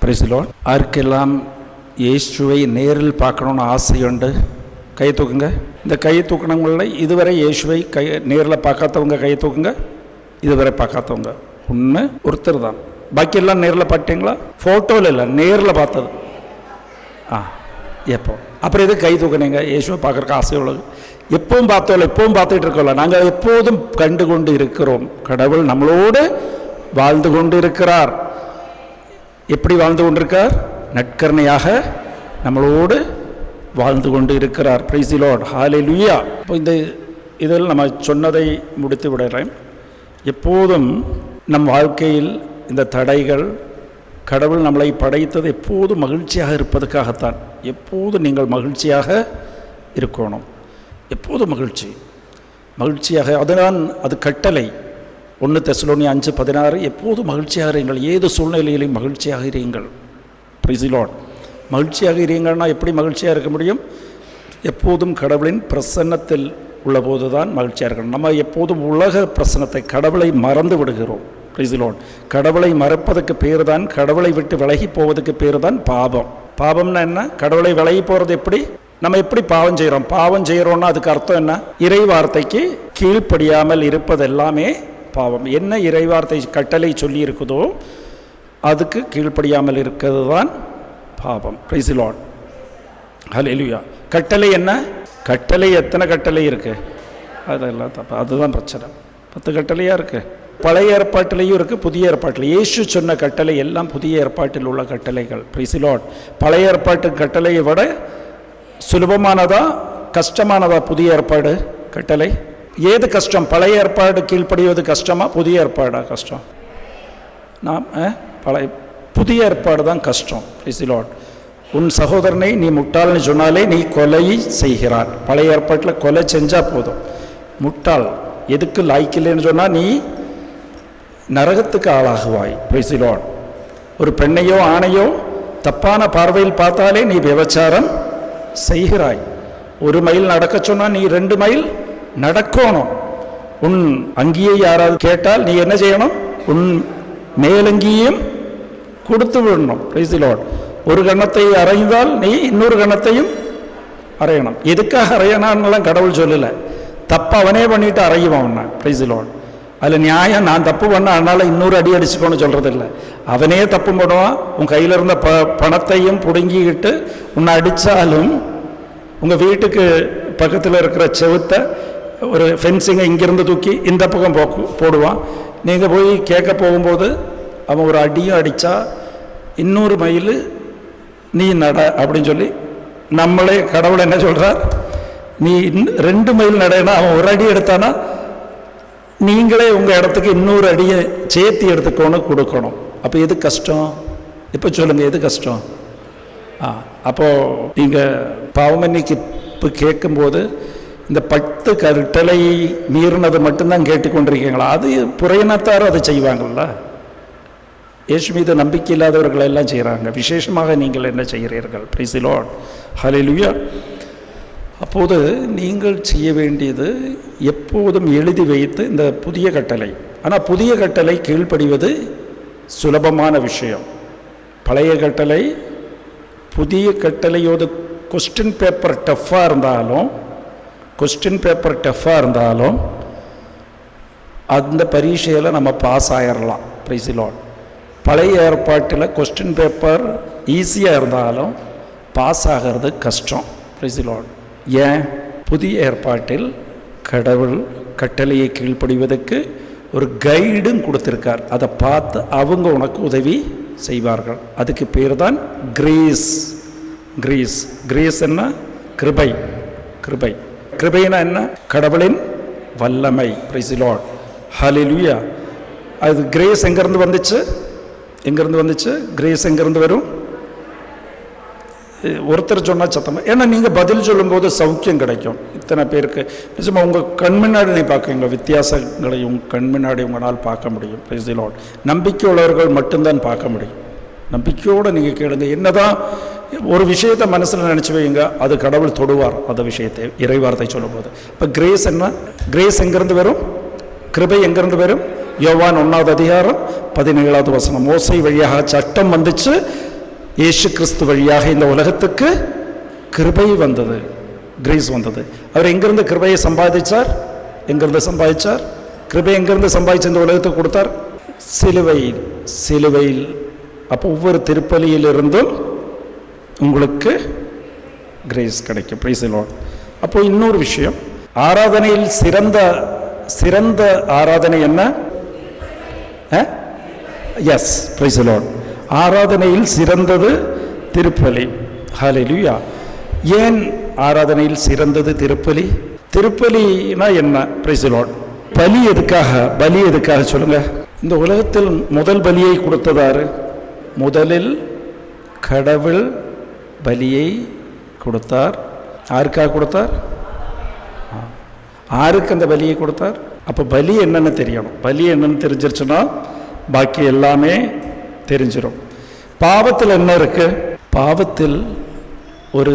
Price the Lord. யாருக்கெல்லாம் இயேசுவை நேரில் பார்க்கணுன்னு ஆசையுண்டு கை தூக்குங்க. இந்த கை தூக்கினவங்களில் இதுவரை இயேசுவை நேரில் பார்க்காதவங்க கை தூக்குங்க. இதுவரை பார்க்காதவங்க ஒருத்தர் தான். பாக்கி எல்லாம் நேரில் பார்த்தீங்களா? ஃபோட்டோவில் இல்லை, நேரில் பார்த்தது. எப்போ அப்புறம் எது கை தூக்குனீங்க? இயேசுவை பார்க்குறக்கு ஆசை உள்ளது. எப்பவும் பார்த்தோம்ல, எப்பவும் பார்த்துட்டு இருக்கோம்ல. நாங்கள் எப்போதும் கண்டு கொண்டு இருக்கிறோம். கடவுள் நம்மளோடு வாழ்ந்து கொண்டு இருக்கிறார். எப்படி வாழ்ந்து கொண்டிருக்கார்? நற்கருணையாக நம்மளோடு வாழ்ந்து கொண்டு இருக்கிறார். Praise the lord. ஹல்லேலூயா. இப்போ இதில் நம்ம சொன்னதை முடித்து விடுறேன். எப்போதும் நம் வாழ்க்கையில் இந்த தடைகள், கடவுள் நம்மளை படைத்தது எப்போதும் மகிழ்ச்சியாக இருப்பதற்காகத்தான். எப்போதும் நீங்கள் மகிழ்ச்சியாக இருக்கணும். எப்போதும் மகிழ்ச்சியாக. அதுதான் அது கட்டளை. 1 தெசலோனியர் 5:16 எப்போதும் மகிழ்ச்சியாக இருங்கள், ஏது சூழ்நிலையிலும் மகிழ்ச்சியாக இருங்கள். Price the Lord. மகிழ்ச்சியாக இருங்கன்னா எப்படி மகிழ்ச்சியாக இருக்க முடியும்? எப்போதும் கடவுளின் பிரசன்னத்தில் உள்ள போது தான் மகிழ்ச்சியாக இருக்கணும். நம்ம எப்போதும் உலக பிரசன்னத்தை, கடவுளை மறந்து விடுகிறோம். Price the Lord. கடவுளை மறப்பதற்கு பேர் தான், கடவுளை விட்டு விலகி போவதற்கு பேர் தான் பாவம். பாவம்னா என்ன? கடவுளை விலகி போகிறது எப்படி? நம்ம எப்படி பாவம் செய்கிறோம்? பாவம் செய்கிறோன்னா அதுக்கு அர்த்தம் என்ன? இறை வார்த்தைக்கு கீழ்ப்படியாமல் இருப்பது எல்லாமே பாவம். என்ன இறைவார்த்தை கட்டளை சொல்லி இருக்குதோ அதுக்கு கீழ்ப்படியாமல் இருக்கிறது தான் பாவம். Praise the lord. ஹல்லேலூயா. கட்டளை என்ன? கட்டளை எத்தனை கட்டளை இருக்கு? அதெல்லாம் தப்பு. அதுதான் பிரச்சனை. 10 கட்டளையாக இருக்கு. பழைய ஏற்பாட்டிலையும் இருக்குது, புதிய ஏற்பாட்டில். இயேசு சொன்ன கட்டளை எல்லாம் புதிய ஏற்பாட்டில் உள்ள கட்டளைகள். Price the Lord. பழைய ஏற்பாட்டு கட்டளையை விட சுலபமானதா கஷ்டமானதா புதிய ஏற்பாடு கட்டளை? ஏது கஷ்டம்? பழைய ஏற்பாடு கீழ்ப்படிவது கஷ்டமா, புதிய ஏற்பாடா கஷ்டம்? புதிய ஏற்பாடு தான் கஷ்டம். Price the Lord. உன் சகோதரனை நீ முட்டாள்னு சொன்னாலே நீ கொலை செய்கிறான். பழைய ஏற்பாட்டில் கொலை செஞ்சால் போதும். முட்டாள், எதுக்கு லாய்க்கில்லைன்னு சொன்னால் நீ நரகத்துக்கு ஆளாகுவாய். Price the Lord. ஒரு பெண்ணையோ ஆணையோ தப்பான பார்வையில் பார்த்தாலே நீ விபச்சாரம் செய்கிறாய். 1 மைல் நடக்க சொன்னால் நீ 2 மைல் நடக்கணும். உன் அங்கியை யாராவது கேட்டால் நீ என்ன செய்யணும்? உன் மேலங்கியையும் கொடுத்து விடணும். Price the Lord. ஒரு கணத்தை அறைந்தால் நீ இன்னொரு கணத்தையும் அறையணும். எதுக்காக அறையணும்லாம் கடவுள் சொல்லலை. தப்பு அவனே பண்ணிட்டு அறையுவான் அவனை. Price the Lord. அதில் நியாயம் நான் தப்பு பண்ண அதனால் இன்னொரு அடி அடிச்சுக்கோன்னு சொல்கிறது இல்லை. அவனே தப்பு பண்ணுவான். உன் கையில் இருந்த பணத்தையும் பிடுங்கிக்கிட்டு உன்னை அடித்தாலும் உங்கள் வீட்டுக்கு பக்கத்தில் இருக்கிற செவுத்தை ஒரு ஃபென்சிங்கை இங்கேருந்து தூக்கி இந்த பக்கம் போடுவான். நீங்கள் போய் கேட்க போகும்போது அவன் ஒரு அடியும் அடித்தா 200 மைல் நீ நட அப்படின்னு சொல்லி நம்மளே கடவுள் என்ன சொல்கிறார்? நீ 2 மைல் நடனா அவன் ஒரு அடி எடுத்தானா நீங்களே உங்கள் இடத்துக்கு 200 அடியை சேர்த்து எடுத்துக்கோன்னு கொடுக்கணும். அப்போ எது கஷ்டம்? இப்போ சொல்லுங்கள், எது கஷ்டம்? அப்போது நீங்கள் பாவமன்னிக்கு இப்போ கேட்கும்போது இந்த 10 கட்டளை மீறினது மட்டும்தான் கேட்டுக்கொண்டிருக்கீங்களா? அது புறையினத்தாரும் அதை செய்வாங்கள்ல. இயேசு மீது நம்பிக்கை இல்லாதவர்கள் எல்லாம் செய்கிறாங்க. விசேஷமாக நீங்கள் என்ன செய்கிறீர்கள்? Praise the lord. ஹல்லேலூயா. அப்போது நீங்கள் செய்ய வேண்டியது எப்போதும் எழுதி வைத்து இந்த புதிய கட்டளை. ஆனால் புதிய கட்டளை கீழ்ப்படிவது சுலபமான விஷயம். பழைய கட்டளை, புதிய கட்டளையோடு கொஸ்டின் பேப்பர் டஃப்பாக இருந்தாலும் அந்த பரீட்சையில் நம்ம பாஸ் ஆகிடலாம். Price the Lord. பழைய ஏற்பாட்டில் கொஸ்டின் பேப்பர் ஈஸியாக இருந்தாலும் பாஸ் ஆகிறது கஷ்டம். Price the Lord. ஏன்? புதிய ஏற்பாட்டில் கடவுள் கட்டளையை கீழ்ப்படிவதற்கு ஒரு கைடும் கொடுத்துருக்கார். அதை பார்த்து அவங்க உனக்கு உதவி செய்வார்கள். அதுக்கு பேர் தான் கிரேஸ். கிரேஸ் என்ன? கிருபை. கிருபைனா என்ன? கடவுளின் வல்லமை. Praise the lord. ஹல்லேலூயா. அது கிரேஸ் எங்கேருந்து வந்துச்சு? கிரேஸ் எங்கேருந்து வரும்? ஒருத்தர் சொன்னால் சத்தமாக. ஏன்னா நீங்கள் பதில் சொல்லும்போது சௌக்கியம் கிடைக்கும் இத்தனை பேருக்கு. நிஜமாக உங்கள் கண் முன்னாடி நீ பார்க்குறீங்க வித்தியாசங்களை. உங்கள் கண் முன்னாடி உங்களால் பார்க்க முடியும். Price the Lord. நம்பிக்கை உள்ளவர்கள் மட்டும்தான் பார்க்க முடியும். நம்பிக்கையோடு நீங்கள் கேளுங்க. என்னதான் ஒரு விஷயத்தை மனசில் நினச்சி வைங்க, அது கடவுள் தொடுவார் அந்த விஷயத்தை இறைவார்த்தை சொல்லும்போது. இப்போ கிரேஸ் என்ன? கிரேஸ் எங்கேருந்து வரும்? கிருபை எங்கேருந்து வரும்? யோவான் 1வது அதிகாரம் 17வது வசனம். மோசே வழியாக சட்டம் வந்துச்சு, இயேசு கிறிஸ்து வழியாக இந்த உலகத்துக்கு கிருபை வந்தது, கிரேஸ் வந்தது. அவர் எங்கிருந்து கிருபையை சம்பாதிச்சார்? எங்கிருந்து சம்பாதிச்சார்? கிருபை எங்கிருந்து சம்பாதிச்சு இந்த உலகத்துக்கு கொடுத்தார்? சிலுவையில். சிலுவையில். அப்போ ஒவ்வொரு திருப்பலியிலிருந்தும் உங்களுக்கு கிரேஸ் கிடைக்கும். Praise the lord. அப்போ இன்னொரு விஷயம், ஆராதனையில் சிறந்த ஆராதனை என்ன? Yes, praise the lord. ஆராதனையில் சிறந்தது திருப்பலி. ஹல்லேலூயா. ஏன் ஆராதனையில் சிறந்தது திருப்பலி? திருப்பலினா என்ன? Price the Lord. பலி எதுக்காக சொல்லுங்க. இந்த உலகத்தில் முதல் பலியை கொடுத்ததாரு? முதலில் கடவுள் பலியை கொடுத்தார். யாருக்காக கொடுத்தார்? யாருக்கு அந்த பலியை கொடுத்தார்? அப்போ பலி என்னன்னு தெரியணும். பலி என்னன்னு தெரிஞ்சிருச்சுன்னா பாக்கி எல்லாமே தெரிஞ்சிடும். பாவத்தில் என்ன இருக்கு? பாவத்தில் ஒரு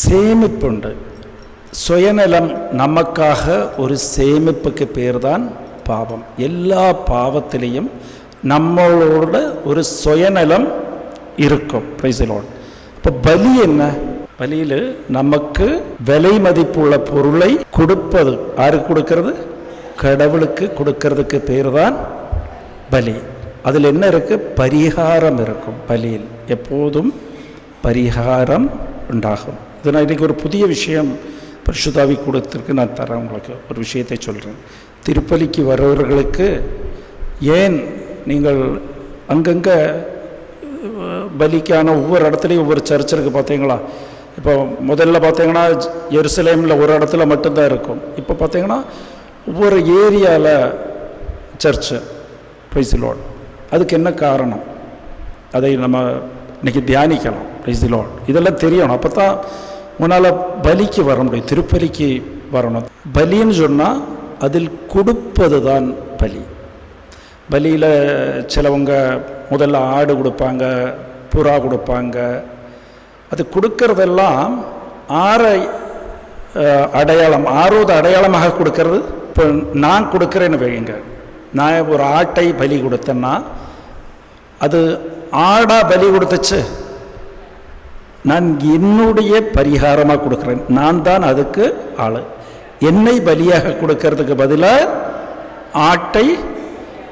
சேமிப்பு உண்டு. சுயநலம். நமக்காக ஒரு சேமிப்புக்கு பேர் தான் பாவம். எல்லா பாவத்திலையும் நம்மளோட ஒரு சுயநலம் இருக்கும். Price the Lord. இப்போ பலி என்ன? பலியில் நமக்கு விலை மதிப்புள்ள பொருளை கொடுப்பது. யாருக்கு கொடுக்கறது? கடவுளுக்கு கொடுக்கறதுக்கு பேர் தான் பலி. அதில் என்ன இருக்கு? பரிகாரம் இருக்கும். பலியில் எப்போதும் பரிகாரம் உண்டாகும். இது நான் இன்றைக்கி ஒரு புதிய விஷயம் பரிசுத்தாவி கூடத்திற்கு நான் தரேன். உங்களுக்கு ஒரு விஷயத்தை சொல்கிறேன். திருப்பலிக்கு வருபவர்களுக்கு ஏன் நீங்கள் அங்கங்கே பலிக்கான ஒவ்வொரு இடத்துலையும் ஒவ்வொரு சர்ச் இருக்குது பார்த்தீங்களா? இப்போ முதல்ல பார்த்தீங்கன்னா எருசலேமில் ஒரு இடத்துல மட்டும்தான் இருக்கும். இப்போ பார்த்தீங்கன்னா ஒவ்வொரு ஏரியாவில் சர்ச்சு. Price the Lord. அதுக்கு என்ன காரணம்? அதை நம்ம இன்றைக்கி தியானிக்கலாம். Price the Lord. இதெல்லாம் தெரியணும். அப்போ தான் உன்னால் பலிக்கு வர முடியும், திருப்பலிக்கு வரணும். பலின்னு சொன்னால் அதில் கொடுப்பது தான் பலி. பலியில் சிலவங்க முதல்ல ஆடு கொடுப்பாங்க, புறா கொடுப்பாங்க. அது கொடுக்கறதெல்லாம் ஆரோத அடையாளமாக கொடுக்கறது. இப்போ நான் கொடுக்குறேன்னு வைங்க, நான் ஒரு ஆட்டை பலி கொடுத்தேன்னா அது ஆடா பலி கொடுத்துச்சு, நான் என்னுடைய பரிகாரமாக கொடுக்குறேன். நான் தான் அதுக்கு ஆள். என்னை பலியாக கொடுக்கறதுக்கு பதிலாக ஆட்டை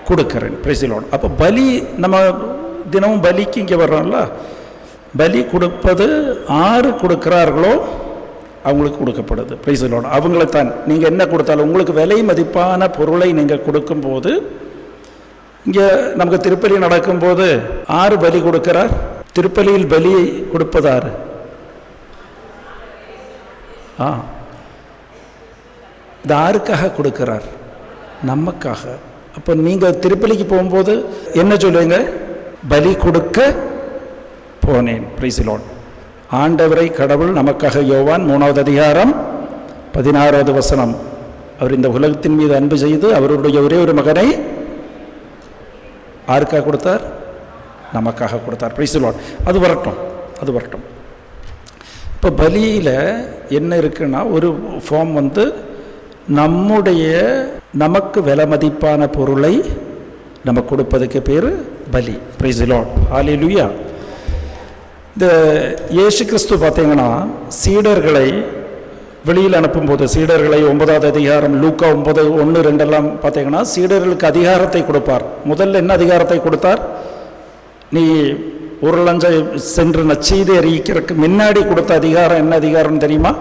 கொடுக்குறேன். Price the lord. அப்போ பலி நம்ம தினமும் பலிக்கு இங்கே வர்றோம்ல, பலி கொடுப்பது யாரு கொடுக்குறார்களோ அவங்களுக்கு கொடுக்கப்படுது. Price the Lord. அவங்களைத்தான் நீங்கள் என்ன கொடுத்தாலும் உங்களுக்கு விலை மதிப்பான பொருளை நீங்கள் கொடுக்கும்போது, இங்கே நமக்கு திருப்பலி நடக்கும்போது யாரு பலி கொடுக்கிறார்? திருப்பலியில் பலி கொடுப்பதாரு? இது யாருக்காக கொடுக்கிறார்? நமக்காக. அப்போ நீங்கள் திருப்பலிக்கு போகும்போது என்ன சொல்லுவீங்க? பலி கொடுக்க போனேன். Price the Lord. ஆண்டவரை கடவுள் நமக்காக யோவான் 3வது அதிகாரம் 16வது வசனம், அவர் இந்த உலகத்தின் மீது அன்பு செய்து அவருடைய ஒரே ஒரு மகனை யாருக்காக கொடுத்தார்? நமக்காக கொடுத்தார். Price the Lord. அது வரட்டும். இப்போ பலியில் என்ன இருக்குன்னா, ஒரு ஃபார்ம் நமக்கு விலை மதிப்பான பொருளை நம்ம கொடுப்பதுக்கு பேர் பலி. Praise the lord. ஹல்லேலூயா. இந்த இயேசு கிறிஸ்து பார்த்தீங்கன்னா சீடர்களை வெளியில் அனுப்பும்போது, சீடர்களை 9வது அதிகாரம் லூக்கா 9:1-2 பார்த்தீங்கன்னா சீடர்களுக்கு அதிகாரத்தை கொடுப்பார். முதல்ல என்ன அதிகாரத்தை கொடுத்தார்? நீ ஒரு லஞ்சை சென்று நச்செய்தி அறிவிக்கிறதுக்கு முன்னாடி கொடுத்த அதிகாரம் என்ன அதிகாரம் தெரியுமா?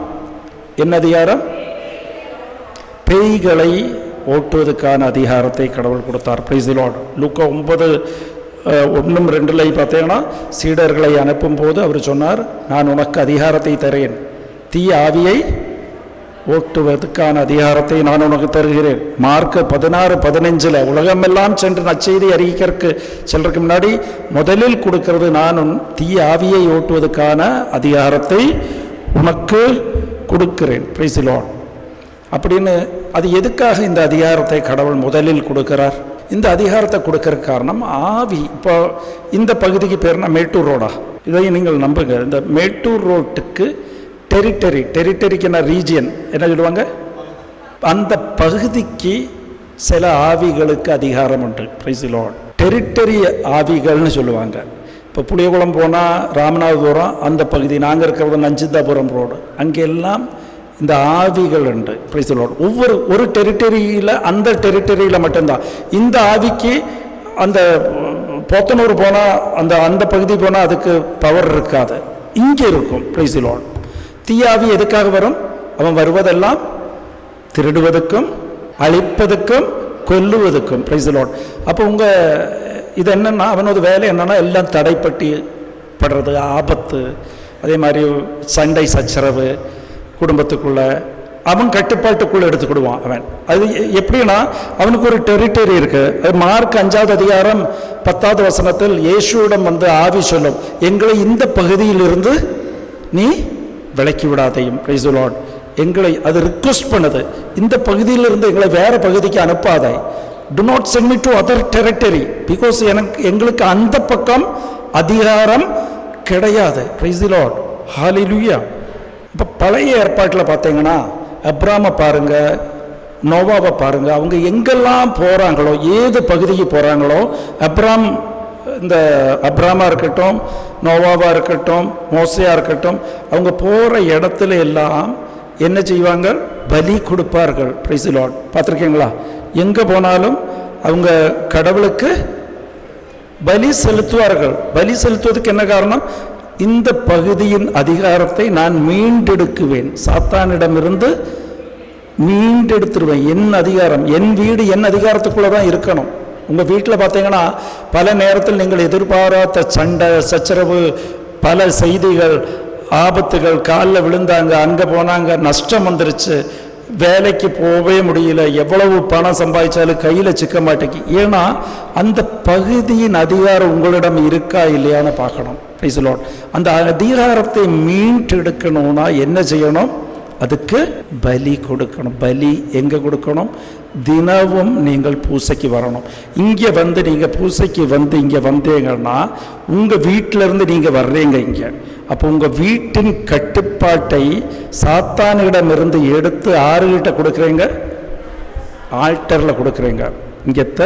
என்ன அதிகாரம்? பேய்களை ஓட்டுவதற்கான அதிகாரத்தை கடவுள் கொடுத்தார். Price the Lord. லூக்கா 9:1-2 பார்த்தீங்கன்னா சீடர்களை அனுப்பும் போது அவர் சொன்னார், நான் உனக்கு அதிகாரத்தை தரேன், தீய ஆவியை ஓட்டுவதற்கான அதிகாரத்தை நான் உனக்கு தருகிறேன். மார்க் 16:15 உலகமெல்லாம் சென்று நற்செய்தி அறிவிக்கிறதுக்கு செல்றதுக்கு முன்னாடி முதலில் கொடுக்கிறது, நான் தீய ஆவியை ஓட்டுவதற்கான அதிகாரத்தை உனக்கு கொடுக்கிறேன். Price the Lord. அப்படின்னு அது எதுக்காக இந்த அதிகாரத்தை கடவுள் முதலில் கொடுக்கிறார்? இந்த அதிகாரத்தை கொடுக்கற காரணம் ஆவி. இப்போ இந்த பகுதிக்கு பேர்னா மேட்டூர் ரோடா? இதையும் நீங்கள் நம்புங்க. இந்த மேட்டூர் ரோட்டுக்கு டெரிட்டரிக்கு என்ன ரீஜியன் என்ன சொல்லுவாங்க? அந்த பகுதிக்கு சில ஆவிகளுக்கு அதிகாரம் உண்டு. Price the Lord. டெரிட்டரி ஆவிகள்னு சொல்லுவாங்க. இப்போ புளியகுளம் போனால் ராமநாதபுரம் அந்த பகுதி, நாங்கள் இருக்கிறது நஞ்சிந்தாபுரம் ரோடு, அங்கெல்லாம் இந்த ஆவிகள் உண்டு. Price the Lord. ஒரு டெரிட்டரியில், அந்த டெரிட்டரியில் மட்டும்தான் இந்த ஆவிக்கு. அந்த போத்தனூர் போனால், அந்த பகுதி போனால் அதுக்கு பவர் இருக்காது, இங்கே இருக்கும். Price the Lord. தீயாவி எதுக்காக வரும்? அவன் வருவதெல்லாம் திருடுவதற்கும் அழிப்பதற்கும் கொல்லுவதற்கும். Price the lord. அப்போ இது என்னென்னா, அவனோட வேலை என்னென்னா எல்லாம் தடைப்பட்டு படுறது, ஆபத்து, அதே மாதிரி சண்டை சச்சரவு குடும்பத்துக்குள்ள அவன் கட்டுப்பாட்டுக்குள்ளே எடுத்துக்கிடுவான் அவன். அது எப்படின்னா, அவனுக்கு ஒரு டெரிட்டரி இருக்குது. மார்க் 5வது அதிகாரம் 10வது வசனத்தில் இயேசுவிடம் ஆவி சொல்லும், எங்களை இந்த பகுதியிலிருந்து நீ விலக்கி விடாதையும். Price the Lord. எங்களை அது ரிக்வெஸ்ட் பண்ணுது, இந்த பகுதியிலிருந்து எங்களை வேறு பகுதிக்கு அனுப்பாதே. Do not send me to other territory, because எங்களுக்கு அந்த பக்கம் அதிகாரம் கிடையாது. Praise the Lord. Hallelujah. இப்போ பழைய ஏற்பாட்டில் பார்த்தீங்கன்னா, அப்ராமை பாருங்க, நோவாவை பாருங்க, அவங்க எங்கெல்லாம் போகிறாங்களோ, ஏது பகுதிக்கு போகிறாங்களோ, இந்த அப்ராமா இருக்கட்டும், நோவாவா இருக்கட்டும், மோசையா இருக்கட்டும், அவங்க போகிற இடத்துல எல்லாம் என்ன செய்வாங்க? பலி கொடுப்பார்கள். Price the Lord. பார்த்துருக்கீங்களா? எங்கே போனாலும் அவங்க கடவுளுக்கு பலி செலுத்துவார்கள். பலி செலுத்துவதற்கு என்ன காரணம்? இந்த பகுதியின் அதிகாரத்தை நான் மீண்டெடுக்குவேன், சாத்தானிடமிருந்து மீண்டெடுத்துருவேன். என் அதிகாரம், என் வீடு என் அதிகாரத்துக்குள்ளே தான் இருக்கணும். உங்கள் வீட்டில் பார்த்தீங்கன்னா பல நேரத்தில் நீங்கள் எதிர்பாராத சண்டை சச்சரவு, பல செய்திகள், ஆபத்துகள், காலில் விழுந்தாங்க, அங்கே போனாங்க, நஷ்டம் வந்துருச்சு, வேலைக்கு போகவே முடியல, எவ்வளவு பணம் சம்பாதிச்சாலும் கையில் சிக்க மாட்டேங்கி. ஏன்னா அந்த பகுதியின் அதிகாரம் உங்களிடம் இருக்கா இல்லையான்னு பார்க்கணும். Price the Lord. அந்த அதிகாரத்தை மீட்டெடுக்கணும்னா என்ன செய்யணும்? அதுக்கு பலி கொடுக்கணும். பலி எங்கே கொடுக்கணும்? தினமும் நீங்கள் பூசைக்கு வரணும். இங்கே நீங்கள் பூசைக்கு இங்கே வந்தீங்கன்னா உங்கள் வீட்டிலேருந்து நீங்கள் வர்றீங்க இங்கே. அப்போ உங்கள் வீட்டின் கட்டுப்பாட்டை சாத்தானிடமிருந்து எடுத்து ஆறுகிட்ட கொடுக்குறீங்க? ஆல்டரில் கொடுக்குறீங்க. இங்கத்த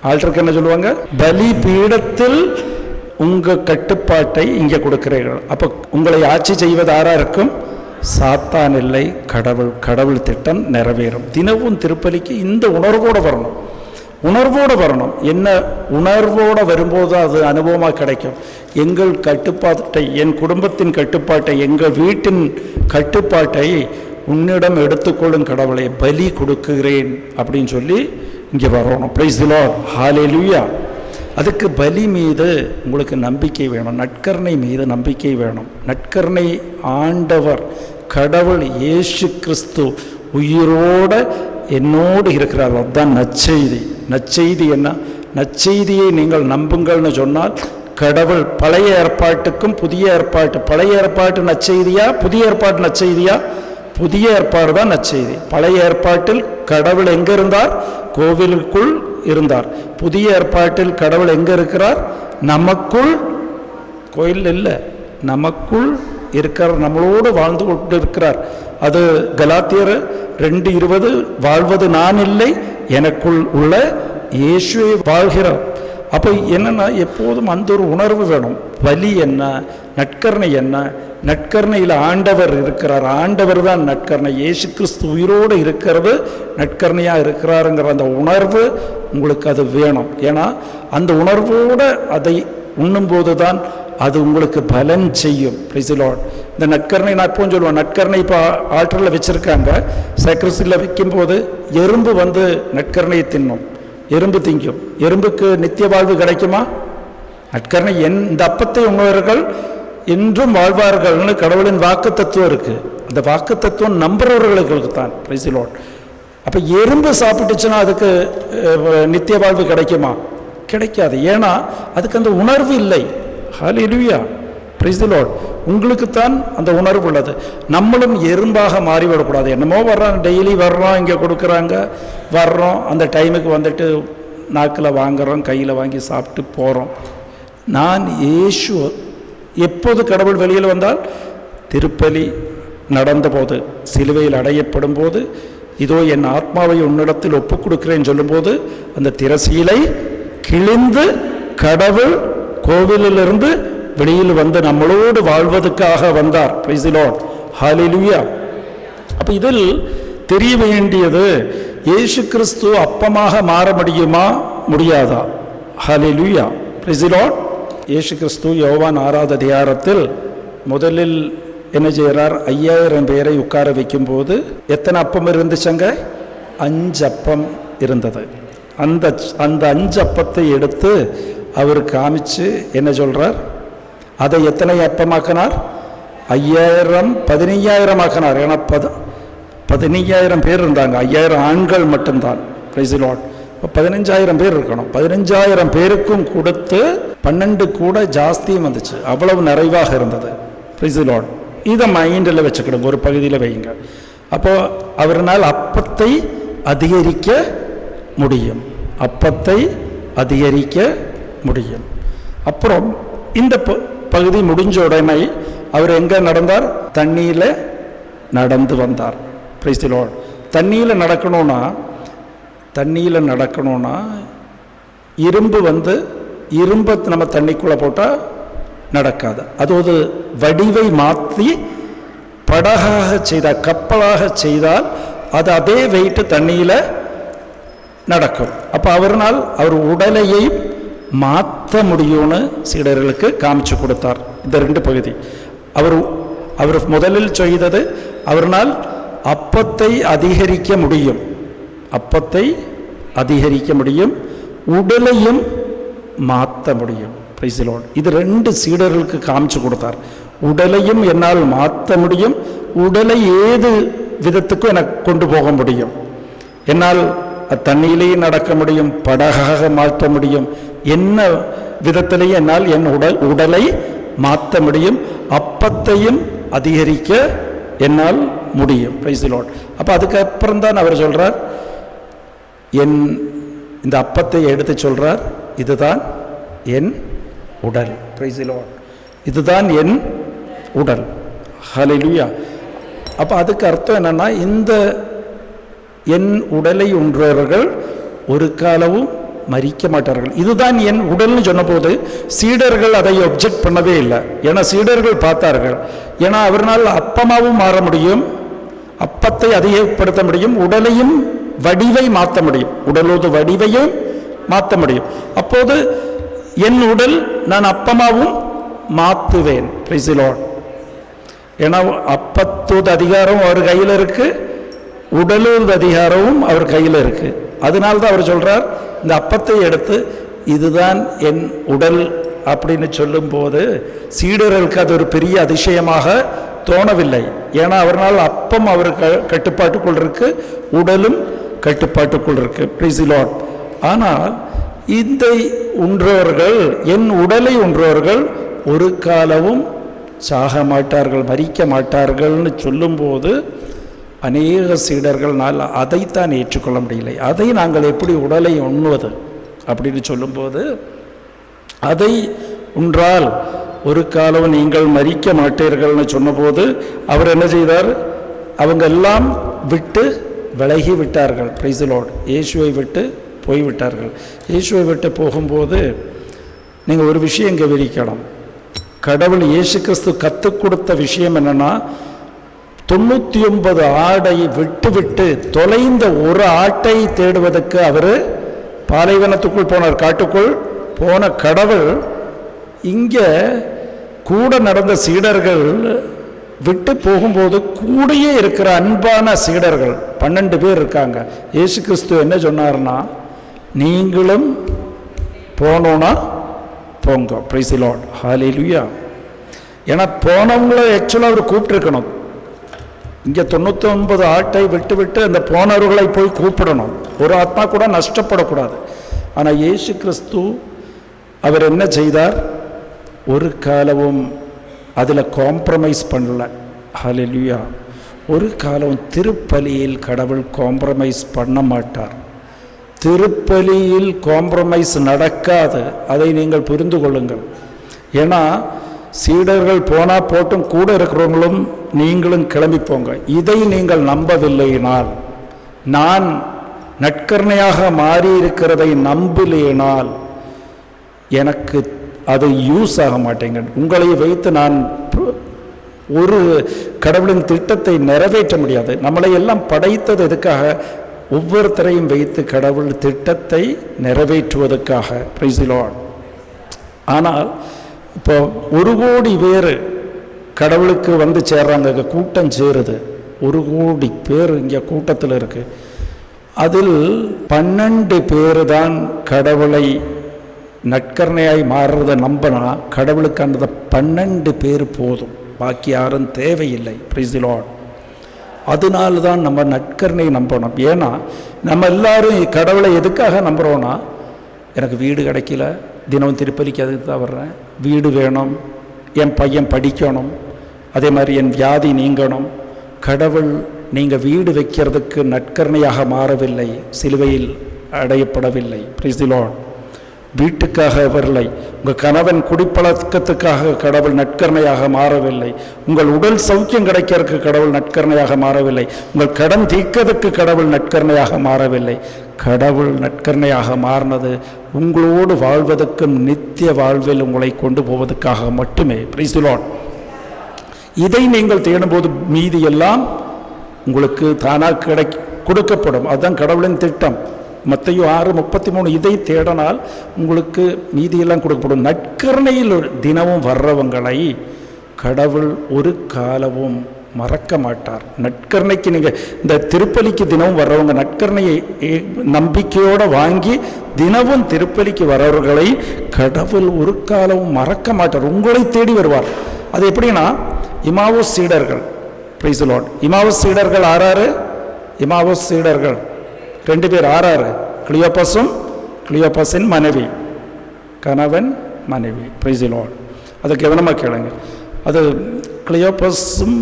ஆல்டருக்கு என்ன சொல்லுவாங்க? பலி பீடத்தில் உங்கள் கட்டுப்பாட்டை இங்கே கொடுக்குறீர்கள். அப்போ உங்களை ஆட்சி செய்வது யாராக இருக்கும்? சாத்தான் இல்லை, கடவுள். கடவுள் திட்டம் நிறைவேறும். தினமும் திருப்பலிக்கு இந்த உணர்வோடு வரணும். என்ன உணர்வோடு வரும்போது அது அனுபவமாக கிடைக்கும். எங்கள் கட்டுப்பாட்டை, என் குடும்பத்தின் கட்டுப்பாட்டை, எங்கள் வீட்டின் கட்டுப்பாட்டை உன்னிடம் எடுத்துக்கொள்ளும் கடவுளை, பலி கொடுக்குகிறேன் அப்படின்னு சொல்லி இங்கே வரணும். Praise the lord. ஹல்லேலூயா. அதுக்கு பலி மீது உங்களுக்கு நம்பிக்கை வேணும், நற்கருணை மீது நம்பிக்கை வேணும். நற்கருணை ஆண்டவர் கடவுள் இயேசு கிறிஸ்து உயிரோடு என்னோடு இருக்கிறார். அதுதான் நற்செய்தி. நற்செய்தி என்ன? நற்செய்தியை நீங்கள் நம்புங்கள்னு சொன்னால், கடவுள் பழைய ஏற்பாட்டுக்கும் புதிய ஏற்பாட்டு, பழைய ஏற்பாட்டு நற்செய்தியா புதிய ஏற்பாட்டு நற்செய்தியா? புதிய ஏற்பாடு தான் நற்செய்தி. பழைய ஏற்பாட்டில் கடவுள் எங்கே இருந்தார்? கோவிலுக்குள் இருந்தார். புதிய ஏற்பாட்டில் கடவுள் எங்கே இருக்கிறார்? நமக்குள். கோயில் இல்லை, நமக்குள் இருக்கிறார், நம்மளோடு வாழ்ந்து கொண்டு இருக்கிறார். அது கலாத்தியர் 2:20, வாழ்வது நான் இல்லை, எனக்குள் உள்ள இயேசுவை வாழ்கிறார். அப்போ என்னென்னா, எப்போதும் அந்த ஒரு உணர்வு வேணும். பலி என்ன, நற்கருணை என்ன? நற்கருணையில் ஆண்டவர் இருக்கிறார். ஆண்டவர் தான் நற்கருணை. இயேசு கிறிஸ்து உயிரோடு இருக்கிறது நற்கருணையாக இருக்கிறாருங்கிற அந்த உணர்வு உங்களுக்கு அது வேணும். ஏன்னா அந்த உணர்வோடு அதை உண்ணும்போது தான் அது உங்களுக்கு பலன் செய்யும். Price the Lord. இந்த நற்கருணை நான் எப்பவும் சொல்லுவேன், நற்கருணை இப்போ ஆல்டரில் வச்சுருக்காங்க. சக்ரஸில் வைக்கும்போது எறும்பு நற்கருணையை தின்னும், எறும்பு திங்கும். எறும்புக்கு நித்திய வாழ்வு கிடைக்குமா? நற்கருணை இந்த அப்பத்தை உணவர்கள் என்றும் வாழ்வார்கள்னு கடவுளின் வாக்கு தத்துவம் இருக்குது. அந்த வாக்கு தத்துவம் நம்புறவர்களுக்கு தான். Price the lord. அப்போ எறும்பு சாப்பிட்டுச்சுன்னா அதுக்கு நித்திய வாழ்வு கிடைக்குமா? கிடைக்காது. ஏன்னா அதுக்கு அந்த உணர்வு இல்லை. ஹல்லேலூயா. Price the Lord. உங்களுக்குத்தான் அந்த உணர்வு உள்ளது. நம்மளும் எறும்பாக மாறிவிடக்கூடாது. என்னமோ வர்றோம், டெய்லி வர்றோம், இங்கே கொடுக்குறாங்க, வர்றோம், அந்த டைமுக்கு வந்துட்டு நாக்கில் வாங்குகிறோம், கையில் வாங்கி சாப்பிட்டு போகிறோம். நான் இயேசு எப்போது கடவுள் வெளியில் வந்தால்? திருப்பலி நடந்தபோது, சிலுவையில் அடையப்படும் போது, இதோ என் ஆத்மாவை உன்னிடத்தில் ஒப்புக் கொடுக்கிறேன்னு சொல்லும்போது அந்த திரசீலை கிழிந்து கடவுள் கோவிலிலிருந்து வெளியில் வந்து நம்மளோடு வாழ்வதற்காக வந்தார். Price the lord, hallelujah. அப்போ இதில் தெரிய வேண்டியது, இயேசு கிறிஸ்து அப்பமாக மாற முடியுமா முடியாதா? ஹல்லேலூயா, பிரைஸ் தி லார்ட். இயேசு கிறிஸ்து யோவான் 6வது அதிகாரத்தில் முதலில் என்ன செய்கிறார்? 5000 பேரை உட்கார வைக்கும்போது எத்தனை அப்பம் இருந்துச்சங்க? 5 அப்பம் இருந்தது. அந்த 5 அப்பத்தை எடுத்து அவர் காமிச்சு என்ன சொல்றார்? அதை எத்தனை அப்பமாக்கினார்? 5000 15000 ஆக்கினார். ஏன்னா 15000 பேர் இருந்தாங்க, 5000 ஆண்கள் மட்டும்தான். Price the Lord. இப்போ 15000 பேர் இருக்கணும். 15000 பேருக்கும் கொடுத்து 12 கூட ஜாஸ்தியும் வந்துச்சு. அவ்வளவு நிறைவாக இருந்தது. Price the Lord. இதை மைண்டில் வச்சுக்கிடுங்க, ஒரு பகுதியில் வைங்க. அப்போ அவரால் அப்பத்தை அதிகரிக்க முடியும், அப்பத்தை அதிகரிக்க முடியும். அப்புறம் இந்த பகுதி முடிஞ்ச உடனே அவர் எங்கே நடந்தார்? தண்ணியில் நடந்து வந்தார். Price the Lord. தண்ணியில் நடக்கணும்னா இரும்பை நம்ம தண்ணிக்குள்ளே போட்டால் நடக்காது. அது ஒரு வடிவை மாற்றி படகாக செய்தால், கப்பலாக செய்தால் அது அதே வெயிட்டு தண்ணியில் நடக்கும். அப்போ அவர் உடலையை மாற்ற முடியும்னு சீடர்களுக்கு காமிச்சு கொடுத்தார். இந்த 2 பகுதி அவர் முதலில் செய்தது, அவரால் அப்பத்தை அதிகரிக்க முடியும், உடலையும் மாற்ற முடியும். Price the Lord. இது 2 சீடர்களுக்கு காமிச்சு கொடுத்தார். உடலையும் என்னால் மாற்ற முடியும், உடலை ஏது விதத்துக்கும் எனக்கு கொண்டு போக முடியும். என்னால் தண்ணியிலேயே நடக்க முடியும், படகாக மாற்ற முடியும், என்ன விதத்திலேயே என்னால் என் உடலை மாற்ற முடியும், அப்பத்தையும் அதிகரிக்க என்னால் முடியும். Price the lord. அப்போ அதுக்கப்புறம் தான் அவர் சொல்றார், இந்த அப்பத்தை எடுத்து சொல்றார், இதுதான் என் உடல். Price the Lord. இதுதான் என் உடல். ஹல்லேலூயா. அப்போ அதுக்கு அர்த்தம் என்னன்னா, இந்த என் உடலை உண்றவர்கள் ஒரு காலமும் மரிக்க மாட்டார்கள். இதுதான் என் உடல்னு சொன்னபோது சீடர்கள் அதை ஒப்ஜெக்ட் பண்ணவே இல்லை. ஏன்னா சீடர்கள் பார்த்தார்கள். ஏன்னா அவரால் அப்பமாவும் மாற முடியும், அப்பத்தை அதிகப்படுத்த முடியும், உடலையும் வடிவை மாற்ற முடியும், உடலோடு வடிவையும் மாற்ற முடியும். அப்போது என் உடல் நான் அப்பமாவும் மாற்றுவேன். Price the Lord. ஏன்னா அப்பத்தோட அதிகாரம் அவர் கையில் இருக்கு, உடலோட அதிகாரமும் அவர் கையில் இருக்கு. அதனால்தான் அவர் சொல்றார், இந்த அப்பத்தை எடுத்து இதுதான் என் உடல் அப்படின்னு சொல்லும்போது சீடர்களுக்கு அது ஒரு பெரிய அதிசயமாக தோணவில்லை. ஏன்னா அவரால் அப்பம் அவர் கட்டுப்பாட்டுக்குள் இருக்கு, உடலும் கட்டுப்பாட்டுக்குள் இருக்கு. Price the Lord. ஆனால் இந்த உண்றவர்கள், என் உடலை உண்றவர்கள் ஒரு காலமும் சாக மாட்டார்கள், மரிக்க மாட்டார்கள்னு சொல்லும்போது அநேக சீடர்கள்னால் அதைத்தான் ஏற்றுக்கொள்ள முடியலை. அதை நாங்கள் எப்படி உடலை உண்ணுவது அப்படின்னு சொல்லும்போது, அதை உன்றால் ஒரு காலம் நீங்கள் மரிக்க மாட்டீர்கள்னு சொன்னபோது அவர் என்ன செய்தார்? அவங்க எல்லாம் விட்டு விலகி விட்டார்கள். Price the Lord. இயேசுவை விட்டு போய்விட்டார்கள். இயேசுவை விட்டு போகும்போது நீங்கள் ஒரு விஷயம் கவனிக்கணும். கடவுள் இயேசு கிறிஸ்து கற்றுக் கொடுத்த விஷயம் என்னன்னா, 99 ஆடை விட்டு தொலைந்த ஒரு ஆட்டை தேடுவதற்கு அவர் பாலைவனத்துக்குள் போனார், காட்டுக்குள் போன கடவுள் இங்கே கூட நடந்த சீடர்கள் விட்டு போகும்போது கூடயே இருக்கிற அன்பான சீடர்கள் 12 பேர் இருக்காங்க. இயேசு கிறிஸ்து என்ன சொன்னார்னா, நீங்களும் போனோன்னா போங்க. Praise the lord. ஹல்லேலூயா. ஏன்னா போனவங்களை ஆக்சுவலாக அவர் கூப்பிட்டுருக்கணும். இங்கே 99 ஆட்டை விட்டு அந்த போனவர்களை போய் கூப்பிடணும். ஒரு ஆத்மா கூட நஷ்டப்படக்கூடாது. ஆனால் இயேசு கிறிஸ்து அவர் என்ன செய்தார்? ஒரு காலமும் அதில் காம்ப்ரமைஸ் பண்ணல. ஹல்லேலூயா. ஒரு காலம் திருப்பலியில் கடவுள் காம்ப்ரமைஸ் பண்ண மாட்டார். திருப்பலியில் காம்ப்ரமைஸ் நடக்காது. அதை நீங்கள் புரிந்து கொள்ளுங்கள். ஏன்னா சீடர்கள் போனால் போட்டும் கூட இருக்கிறவங்களும் நீங்களும் கிளம்பி போங்க. இதை நீங்கள் நம்பவில்லையினால், நான் நற்கருணையாக மாறி இருக்கிறதை நம்பலேனால் எனக்கு அது யூஸ் ஆக மாட்டேங்க. உங்களை வைத்து நான் ஒரு கடவுளின் திட்டத்தை நிறைவேற்ற முடியாது. நம்மளை எல்லாம் படைத்தது எதுக்காக? ஒவ்வொருத்தரையும் வைத்து கடவுள் திட்டத்தை நிறைவேற்றுவதற்காக. Price the Lord. ஆனால் இப்போ 1 கோடி பேர் கடவுளுக்கு வந்து சேர்றாங்க, கூட்டம் சேருது. 1 கோடி பேர் இங்கே கூட்டத்தில் இருக்கு. அதில் 12 பேர் தான் கடவுளை நற்கருணையாய் மாறுறதை நம்பினா கடவுளுக்கு அந்த 12 பேர் போதும், பாக்கி யாரும் தேவையில்லை. Price the Lord. அதனால தான் நம்ம நற்கருணை நம்பணும். ஏன்னா நம்ம எல்லாரும் கடவுளை எதுக்காக நம்புகிறோன்னா, எனக்கு வீடு கிடைக்கல, தினம் திருப்பலிக்கு அதுக்கு தான் வர்றேன், வீடு வேணும், என் பையன் படிக்கணும், அதே மாதிரி என் வியாதி நீங்கணும். கடவுள் நீங்கள் வீடு வைக்கிறதுக்கு நற்கருணையாக மாறவில்லை, சிலுவையில் அடையப்படவில்லை. Price the Lord. வீட்டுக்காக வரலை. உங்கள் கணவன் குடிப்பழக்கத்துக்காக கடவுள் நற்கருணையாக மாறவில்லை. உங்கள் உடல் சௌக்கியம் கிடைக்கிறதுக்கு கடவுள் நற்கருணையாக மாறவில்லை. உங்கள் கடன் தீர்க்கிறதுக்கு கடவுள் நற்கருணையாக மாறவில்லை. கடவுள் நற்கருணையாக மாறினது உங்களோடு வாழ்வதற்கும் நித்திய வாழ்வில் உங்களை கொண்டு போவதற்காக மட்டுமே. Price the Lord. இதை நீங்கள் தேடும்போது மீதி எல்லாம் உங்களுக்கு தானாக கொடுக்கப்படும். அதுதான் கடவுளின் திட்டம். மத்தேயு 6:33 இதை தேடனால் உங்களுக்கு மீதியெல்லாம் கொடுக்கப்படும். நற்கருணையில் தினமும் வர்றவங்களை கடவுள் ஒரு காலமும் மறக்க மாட்டார். நற்கருணைக்கு நீங்கள் இந்த திருப்பலிக்கு தினமும் வர்றவங்க நற்கருணையை நம்பிக்கையோடு வாங்கி தினமும் திருப்பலிக்கு வர்றவர்களை கடவுள் ஒரு காலமும் மறக்க மாட்டார், உங்களை தேடி வருவார். அது எப்படின்னா, இமாவுஸ் சீடர்கள். Price the Lord. இமாவுஸ் சீடர்கள் ஆறாறு? இமாவுஸ் சீடர்கள் 2 பேர். ஆறாறு? கிளியோபாசும் கிளியோபாசின் மனைவி, கணவன் மனைவி. Price the Lord. அதை கவனமாக கேளுங்க. அது கிளியோபாசும்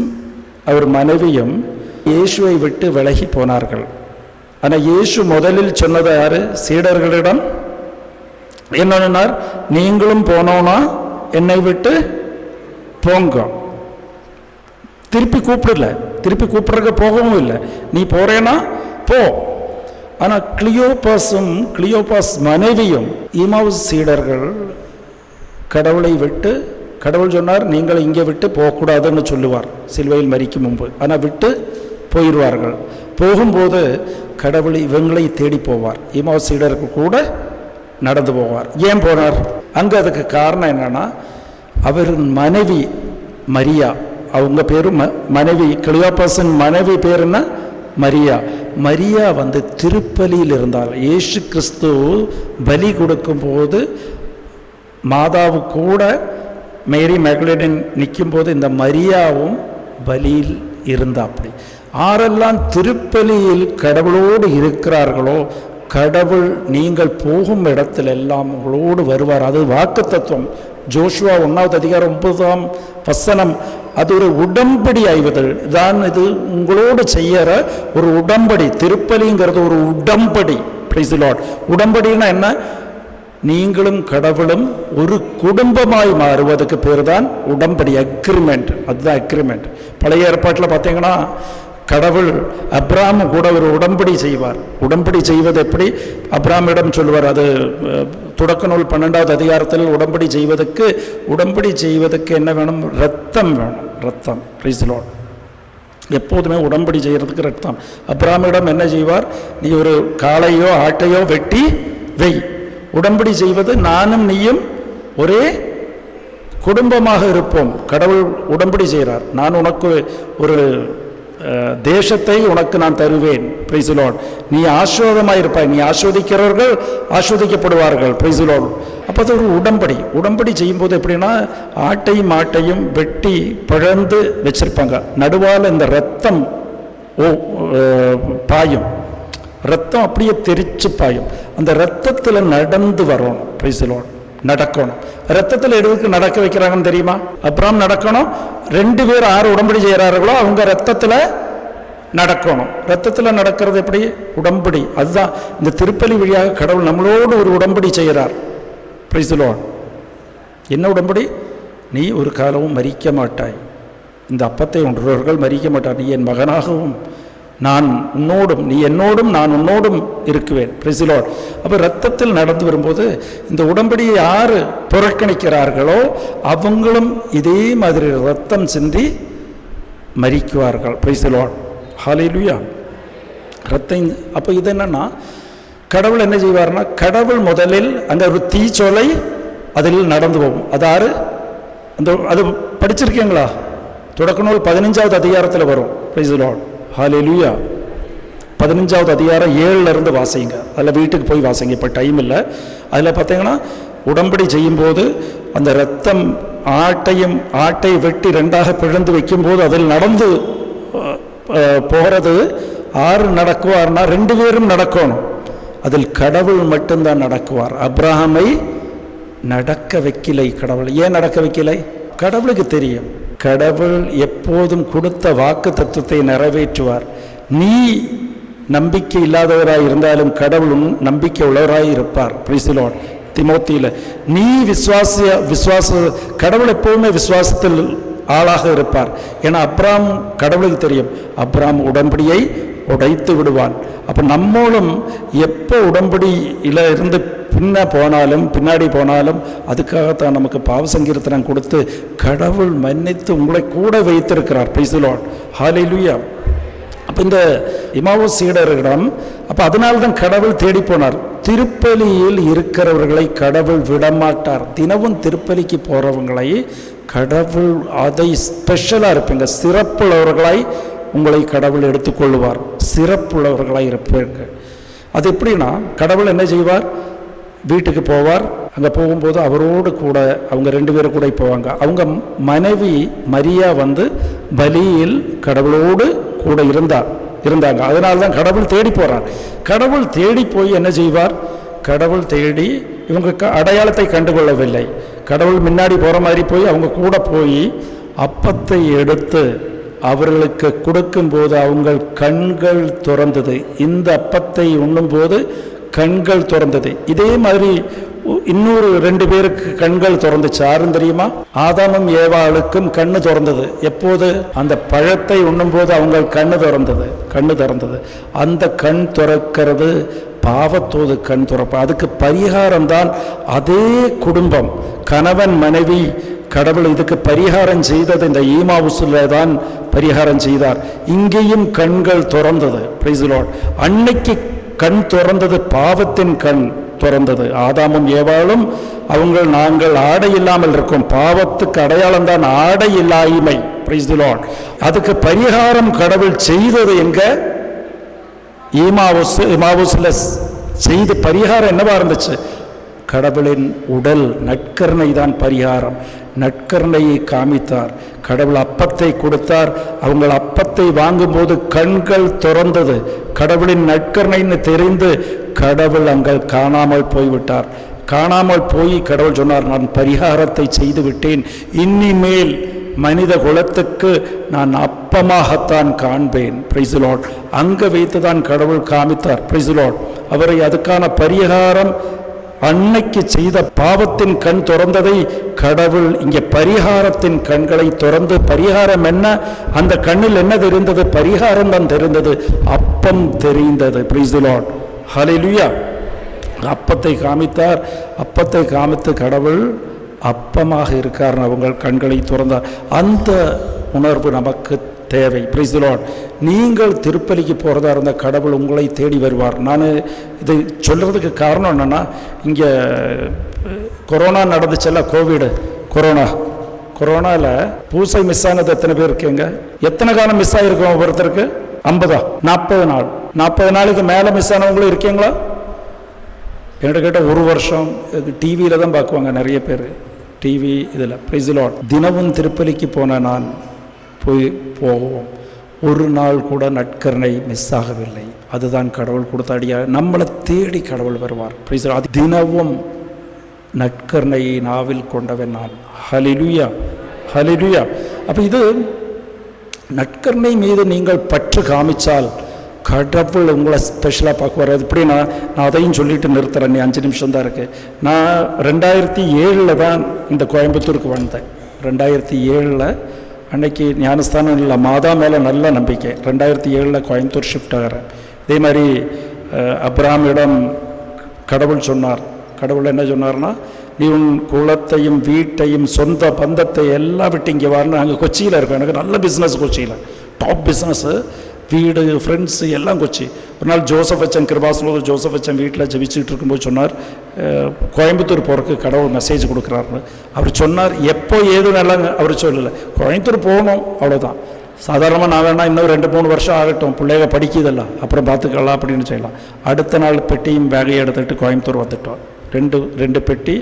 அவர் மனைவியும் இயேசுவை விட்டு விலகி போனார்கள். ஆனால் இயேசு முதலில் சொன்னது யாரு? சீடர்களிடம் என்ன சொன்னார்? நீங்களும் போனோன்னா என்னை விட்டு போங்க. திருப்பி கூப்பிடல, திருப்பி கூப்பிட்றதுக்கு போகவும் இல்லை. நீ போறேன்னா போ. ஆனால் கிளியோபாஸ் மனைவியும் இமாவுஸ் சீடர்கள் கடவுளை விட்டு, கடவுள் சொன்னார் நீங்கள் இங்கே விட்டு போகக்கூடாதுன்னு சொல்லுவார் சிலுவையில் மரிக்கும் முன்பு. ஆனால் விட்டு போயிடுவார்கள். போகும்போது கடவுளை இவங்களை தேடி போவார். இமாவுஸ் சீடருக்கு கூட நடந்து போவார். ஏன் போனார் அங்கே? அதுக்கு காரணம் என்னன்னா, அவர் மனைவி மரியா, அவங்க பேரு மனைவி, கிளியோபாசின் மனைவி பேர் என்ன? மரியா. மரியா வந்து திருப்பலியில் இருந்தால், இயேசு கிறிஸ்து பலி கொடுக்கும் போது மாதாவு கூட மேரி மேக்டலின் நிற்கும் போது இந்த மரியாவும் பலியில் இருந்தா. அப்படி ஆரெல்லாம் திருப்பலியில் கடவுளோடு இருக்கிறார்களோ, கடவுள் நீங்கள் போகும் இடத்துல எல்லாம் உங்களோடு வருவார். அது வாக்கு தத்துவம். ஜோஷுவா 1:9 அது ஒரு உடன்படி ஆய்வது தான். இது உங்களோடு செய்யற ஒரு உடன்படி. திருப்பலிங்கிறது ஒரு உடன்படி. Price the Lord. உடன்படினா என்ன? நீங்களும் கடவுளும் ஒரு குடும்பமாய் மாறுவதற்கு பேர் தான் உடன்படி, அக்ரிமெண்ட். அதுதான் அக்ரிமெண்ட். பழைய ஏற்பாட்டில் பார்த்தீங்கன்னா கடவுள் அப்ராம் கூட ஒரு உடன்படி செய்வார். உடன்படி செய்வது எப்படி? அப்ராமிடம் சொல்லுவார். அது தொடக்க நூல் 12வது அதிகாரத்தில் உடன்படி செய்வதற்கு என்ன வேணும்? ரத்தம் வேணும். ரத்தம். Price the Lord. எப்போதுமே உடன்படி செய்கிறதுக்கு ரத்தம். அப்ராமிடம் என்ன செய்வார்? நீ ஒரு காளையோ ஆட்டையோ வெட்டி வெய். உடன்படி செய்வது நானும் நீயும் ஒரே குடும்பமாக இருப்போம். கடவுள் உடன்படி செய்கிறார். நான் உனக்கு ஒரு தேசத்தை உனக்கு நான் தருவேன். Price the Lord. நீ ஆசீர்வாதமாக இருப்பாய், நீ ஆஸ்வதிக்கிறவர்கள் ஆஸ்வதிக்கப்படுவார்கள். Price the lord. அப்போ அது ஒரு உடன்படி. உடன்படி செய்யும்போது எப்படின்னா, ஆட்டையும் மாட்டையும் வெட்டி பிழந்து வச்சிருப்பாங்க. நடுவால் இந்த ரத்தம் பாயும். ரத்தம் அப்படியே தெரிச்சு பாயும். அந்த ரத்தத்தில் நடந்து வரணும். Praise the Lord. நடக்கணும். ரத்தத்தில் எதுக்கு நடக்க வைக்கிறாங்கன்னு தெரியுமா? அப்புறம் நடக்கணும். 2 பேர் யார் உடன்படி செய்கிறார்களோ அவங்க ரத்தத்தில் நடக்கணும். ரத்தத்தில் நடக்கிறது எப்படி? உடன்படி. அதுதான் இந்த திருப்பலி வழியாக கடவுள் நம்மளோடு ஒரு உடன்படி செய்கிறார். Price the Lord. என்ன உடன்படி? நீ ஒரு காலமும் மரிக்க மாட்டாய், இந்த அப்பத்தை உண்றவர்கள் மரிக்க மாட்டார், நீ என் மகனாகவும் நான் உன்னோடும், நீ என்னோடும், நான் உன்னோடும் இருக்குவேன். Price the lord. அப்போ ரத்தத்தில் நடந்து வரும்போது இந்த உடன்படியை யார் புறக்கணிக்கிறார்களோ அவங்களும் இதே மாதிரி ரத்தம் சிந்தி மரிக்குவார்கள். Price the lord. ஹல்லேலூயா. ரத்தம். அப்போ இது என்னன்னா, கடவுள் என்ன செய்வார்னா, கடவுள் முதலில் அந்த ஒரு தீச்சோலை அதில் நடந்து போகும். அது யாரு? அந்த அது படிச்சிருக்கீங்களா? தொடக்க நூல் 15வது அதிகாரத்தில் வரும். Price the lord. ஹல்லேலூயா. 15வது அதிகாரம் 7ல் இருந்து வாசிங்க. அதில் வீட்டுக்கு போய் வாசிங்க, இப்போ டைம் இல்லை. அதில் பார்த்தீங்கன்னா உடன்படி செய்யும்போது அந்த ரத்தம் ஆட்டை வெட்டி 2ஆக பிளந்து வைக்கும்போது அதில் நடந்து போகிறது யார் நடக்குவார்னா 2 பேரும் நடக்கணும். அதில் கடவுள் மட்டும்தான் நடக்குவார். அப்ரஹாமை நடக்க வைக்கலை கடவுள். ஏன் நடக்க வைக்கலை? கடவுளுக்கு தெரியும், கடவுள் எப்போதும் கொடுத்த வாக்கு தத்துவத்தை நிறைவேற்றுவார். நீ நம்பிக்கை இல்லாதவராய் இருந்தாலும் கடவுள் நம்பிக்கை உள்ளவராய் இருப்பார். Price the Lord. திமோத்தியில் நீ விசுவாச கடவுள் எப்போவுமே விசுவாசத்தில் ஆளாக இருப்பார். ஏன்னா அப்ராம் கடவுளுக்கு தெரியும், அப்ராம் உடன்படியை உடைத்து விடுவான். அப்போ நம்மளும் எப்போ உடன்படியில் இருந்து பின்னாடி போனாலும் அதுக்காகத்தான் நமக்கு பாவ சங்கீர்த்தனம் கொடுத்து கடவுள் மன்னித்து உங்களை கூட வைத்திருக்கிறார். Praise the lord. ஹல்லேலூயா. அப்போ இந்த இமாவுஸ் சீடர்களிடம் அப்போ அதனால்தான் கடவுள் தேடி போனார். திருப்பலியில் இருக்கிறவர்களை கடவுள் விடமாட்டார். தினமும் திருப்பலிக்கு போகிறவங்களை கடவுள் அதை ஸ்பெஷலாக இருப்பீங்க, சிறப்புள்ளவர்களாய் உங்களை கடவுள் எடுத்துக்கொள்ளுவார். சிறப்புள்ளவர்களாக இருப்பீங்க. அது எப்படின்னா, கடவுள் என்ன செய்வார்? வீட்டுக்கு போவார். அங்கே போகும்போது அவரோடு கூட அவங்க 2 பேரும் கூட போவாங்க. அவங்க மனைவி மரியா வந்து பலியில் கடவுளோடு கூட இருந்தாங்க. அதனால தான் கடவுள் தேடி போகிறார். கடவுள் தேடி போய் என்ன செய்வார்? கடவுள் தேடி இவங்க அடையாளத்தை கண்டுகொள்ளவில்லை. கடவுள் முன்னாடி போகிற மாதிரி போய் அவங்க கூட போய் அப்பத்தை எடுத்து அவர்களுக்கு கொடுக்கும்போது அவங்கள் கண்கள் திறந்தது. இந்த அப்பத்தை உண்ணும்போது கண்கள் திறந்தது. இதே மாதிரி இன்னொரு 2 பேருக்கு கண்கள் திறந்துச்சு. யாரும் தெரியுமா? ஆதாமும் ஏவாளுக்கும் கண்ணு திறந்தது. எப்போது? அந்த பழத்தை உண்ணும்போது அவங்க கண்ணு திறந்தது. அந்த கண் திறக்கிறது பாவத்தோது கண் திறப்பு. அதுக்கு பரிகாரம் தான் அதே குடும்பம், கணவன் மனைவி. கடவுள் இதுக்கு பரிகாரம் செய்தது இந்த ஈமாவுஸ்ல தான் பரிகாரம் செய்தார். இங்கேயும் கண்கள் திறந்தது. Price the Lord. அன்னைக்கு கண் திறந்தது, பாவத்தின் கண் திறந்தது. ஆதாமும் ஏவாளும் நாங்கள் ஆடை இல்லாமல் இருக்கோம். பாவத்துக்கு அடையாளம் தான் ஆடை இல்லாய்மை. Price the Lord. அதுக்கு பரிகாரம் கடவுள் செய்தது எங்க? ஈமாவுஸ்ல செய்த பரிகாரம் என்னவா இருந்துச்சு? கடவுளின் உடல் நற்கருணை தான் பரிகாரம். நற்கருணையை காமித்தார். கடவுள் அப்பத்தை கொடுத்தார். அவங்க அப்பத்தை வாங்கும்போது கண்கள் திறந்தது. கடவுளின் நற்கருணைன்னு தெரிந்து கடவுள் அங்கே காணாமல் போய்விட்டார். காணாமல் போய் கடவுள் சொன்னார், நான் பரிகாரத்தை செய்து விட்டேன், இனிமேல் மனித குலத்துக்கு நான் அப்பமாகத்தான் காண்பேன். Price the Lord. அங்கே வைத்து தான் கடவுள் காமித்தார். Price the Lord. அவரை அதுக்கான பரிகாரம் அன்னைக்கு செய்த பாவத்தின் கண் திறந்ததை கடவுள் இங்கே பரிகாரத்தின் கண்களை திறந்து, பரிகாரம் என்ன? அந்த கண்ணில் என்ன தெரிந்தது? பரிகாரம் தான் தெரிந்தது, அப்பம் தெரிந்தது. Praise the lord. ஹல்லேலூயா. அப்பத்தை காமித்தார். அப்பத்தை காமித்து கடவுள் அப்பமாக இருக்கார். அவங்க கண்களை திறந்தார். அந்த உணர்வு நமக்கு தேவை. Price the Lord. நீங்கள் திருப்பலிக்கு போகிறதா இருந்தால் கடவுள் உங்களை தேடி வருவார். நான் இதை சொல்கிறதுக்கு காரணம் என்னென்னா, இங்கே கொரோனா நடந்துச்சல்ல, கொரோனாவில் பூசை மிஸ் ஆனது எத்தனை பேர் இருக்கீங்க? எத்தனை காலம் மிஸ் ஆகிருக்கோம்? ஒவ்வொருத்தருக்கு 50 40 நாள். 40 நாளுக்கு மேலே மிஸ் ஆனவங்களும் இருக்கீங்களா? என்கிட்ட கேட்ட 1 வருஷம். டிவியில் தான் பார்க்குவாங்க நிறைய பேர், டிவி இதில். Price the Lord. தினமும் திருப்பலிக்கு போன நான் போவோம். ஒரு நாள் கூட நற்கருணை மிஸ் ஆகவில்லை. அதுதான் கடவுள் கொடுத்த அடியா. நம்மளை தேடி கடவுள் வருவார். Price the Lord. தினமும் நற்கருணையை நாவில் கொண்டவன் நான். ஹல்லேலூயா, ஹல்லேலூயா. அப்போ இது நற்கருணை மீது நீங்கள் பற்று காமிச்சால் கடவுள் உங்களை ஸ்பெஷலாக பார்க்குவார். அது எப்படின்னா, நான் அதையும் சொல்லிட்டு நிறுத்துறேன், நீ 5 நிமிஷம் தான் இருக்குது. நான் 2007 தான் இந்த கோயம்புத்தூருக்கு வந்தேன். 2007 அன்னைக்கு ஞானஸ்தானம் இல்லை, மாதா மேலே நல்ல நம்பிக்கை. 2007 கோயம்புத்தூர் ஷிஃப்ட் ஆகிறேன். இதே மாதிரி அப்ராமிடம் கடவுள் சொன்னார். கடவுள் என்ன சொன்னார்னா, நீ உன் குலத்தையும் வீட்டையும் சொந்த பந்தத்தை எல்லாம் விட்டு இங்கே வரணும். அங்கே கொச்சியில் இருக்கேன், எனக்கு நல்ல பிஸ்னஸ், கொச்சியில் டாப் பிஸ்னஸ்ஸு, வீடு, ஃப்ரெண்ட்ஸு எல்லாம் கொச்சி. ஒரு நாள் ஜோசப் வச்சன் கிருபாசனோடு ஜோசப் வச்சன் வீட்டில் ஜெபிச்சுட்டு இருக்கும்போது சொன்னார், கோயம்புத்தூர் போகிறதுக்கு கடவுள் மெசேஜ் கொடுக்குறாருன்னு. அவர் சொன்னார், எப்போ ஏது நல்லா அவர் சொல்லலை, கோயம்புத்தூர் போகணும் அவ்வளோதான். சாதாரணமாக நான் வேணா இன்னும் 2-3 வருஷம் ஆகட்டும், பிள்ளைங்க படிக்குதல்ல, அப்புறம் பார்த்துக்கலாம் அப்படின்னு செய்யலாம். அடுத்த நாள் பெட்டியும் பேகையும் எடுத்துகிட்டு கோயம்புத்தூர் வந்துட்டோம். ரெண்டு பெட்டி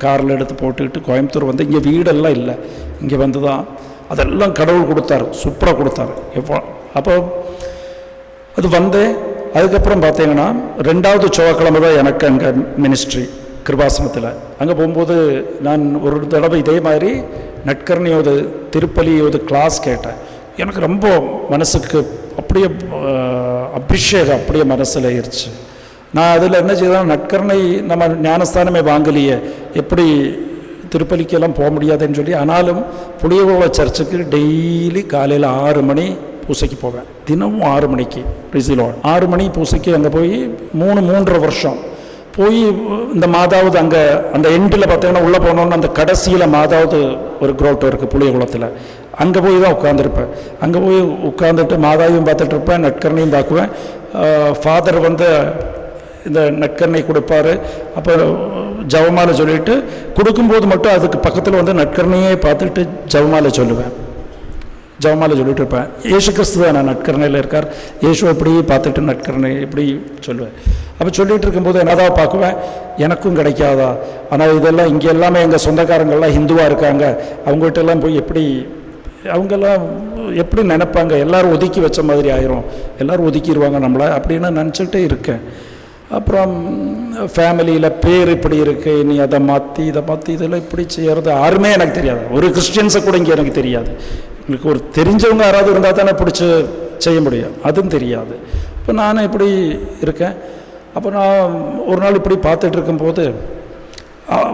காரில் எடுத்து போட்டுக்கிட்டு கோயம்புத்தூர் வந்து, இங்கே வீடெல்லாம் இல்லை, இங்கே வந்து தான் அதெல்லாம் கடவுள் கொடுத்தாரு, சூப்பராக கொடுத்தாரு. அப்போ அது வந்தேன். அதுக்கப்புறம் பார்த்தீங்கன்னா 2வது செவ்வாய்க்கிழமை தான் எனக்கு அங்கே மினிஸ்ட்ரி கிருபாசனத்தில். அங்கே போகும்போது நான் ஒரு தடவை இதே மாதிரி நட்கர்ணியோட திருப்பலியோட கிளாஸ் கேட்டேன். எனக்கு ரொம்ப மனசுக்கு அப்படியே அபிஷேகம் அப்படியே மனசில் ஆயிடுச்சு. நான் அதில் என்ன செய்தேன், நட்கர்ணை நம்ம ஞானஸ்தானமே வாங்கலையே, எப்படி திருப்பலிக்கெல்லாம் போக முடியாதுன்னு சொல்லி, ஆனாலும் புளியகுள சர்ச்சுக்கு டெய்லி காலையில் 6 மணி பூசைக்கு போவேன். தினமும் 6 மணிக்கு ரிசிலோன் 6 மணி பூசைக்கு அங்கே போய் 3.5 வருஷம் போய் இந்த மாதாவது அங்கே அந்த எண்டில் பார்த்தீங்கன்னா உள்ளே போனோன்னு அந்த கடைசியில் மாதாவது ஒரு குரோட்டோ இருக்குது புளியகுளத்தில், அங்கே போய் தான் உட்காந்துருப்பேன். அங்கே போய் உட்காந்துட்டு மாதாவையும் பார்த்துட்டு இருப்பேன், நட்கர்ணையும் பார்க்குவேன். ஃபாதர் வந்து இந்த நட்கர்ணை கொடுப்பாரு. அப்போ ஜவமாலை சொல்லிட்டு கொடுக்கும்போது மட்டும் அதுக்கு பக்கத்தில் வந்து நட்கர்ணையே பார்த்துட்டு ஜவமாலை சொல்லுவேன். ஜவமாலை சொல்லிட்டு இருப்பேன். இயேசு கிறிஸ்து தான் நான் நட்கர்ணையில் இருக்கார், இயேசு எப்படி பார்த்துட்டு நட்கர்ணை எப்படி சொல்லுவேன். அப்போ சொல்லிகிட்டு இருக்கும்போது என்னதான் பார்க்குவேன், எனக்கும் கிடைக்காதா. ஆனால் இதெல்லாம் இங்கே எல்லாமே எங்கள் சொந்தக்காரங்கள்லாம் ஹிந்துவாக இருக்காங்க, அவங்ககிட்டெல்லாம் போய் எப்படி அவங்கெல்லாம் எப்படி நினைப்பாங்க, எல்லோரும் ஒதுக்கி வச்ச மாதிரி ஆயிரும், எல்லோரும் ஒதுக்கிடுவாங்க நம்மளை அப்படின்னு நினச்சிக்கிட்டே இருக்கேன். அப்புறம் ஃபேமிலியில் பேர் இப்படி இருக்குது, நீ அதை மாற்றி இதை மாற்றி இதெல்லாம் இப்படி செய்கிறது யாருமே எனக்கு தெரியாது. ஒரு கிறிஸ்டியன்ஸை கூட இங்கே எனக்கு தெரியாது. எனக்கு ஒரு தெரிஞ்சவங்க யாராவது இருந்தால் தானே பிடிச்சி செய்ய முடியும், அதுவும் தெரியாது. இப்போ நான் இப்படி இருக்கேன். அப்போ நான் ஒரு நாள் இப்படி பார்த்துட்டு இருக்கும்போது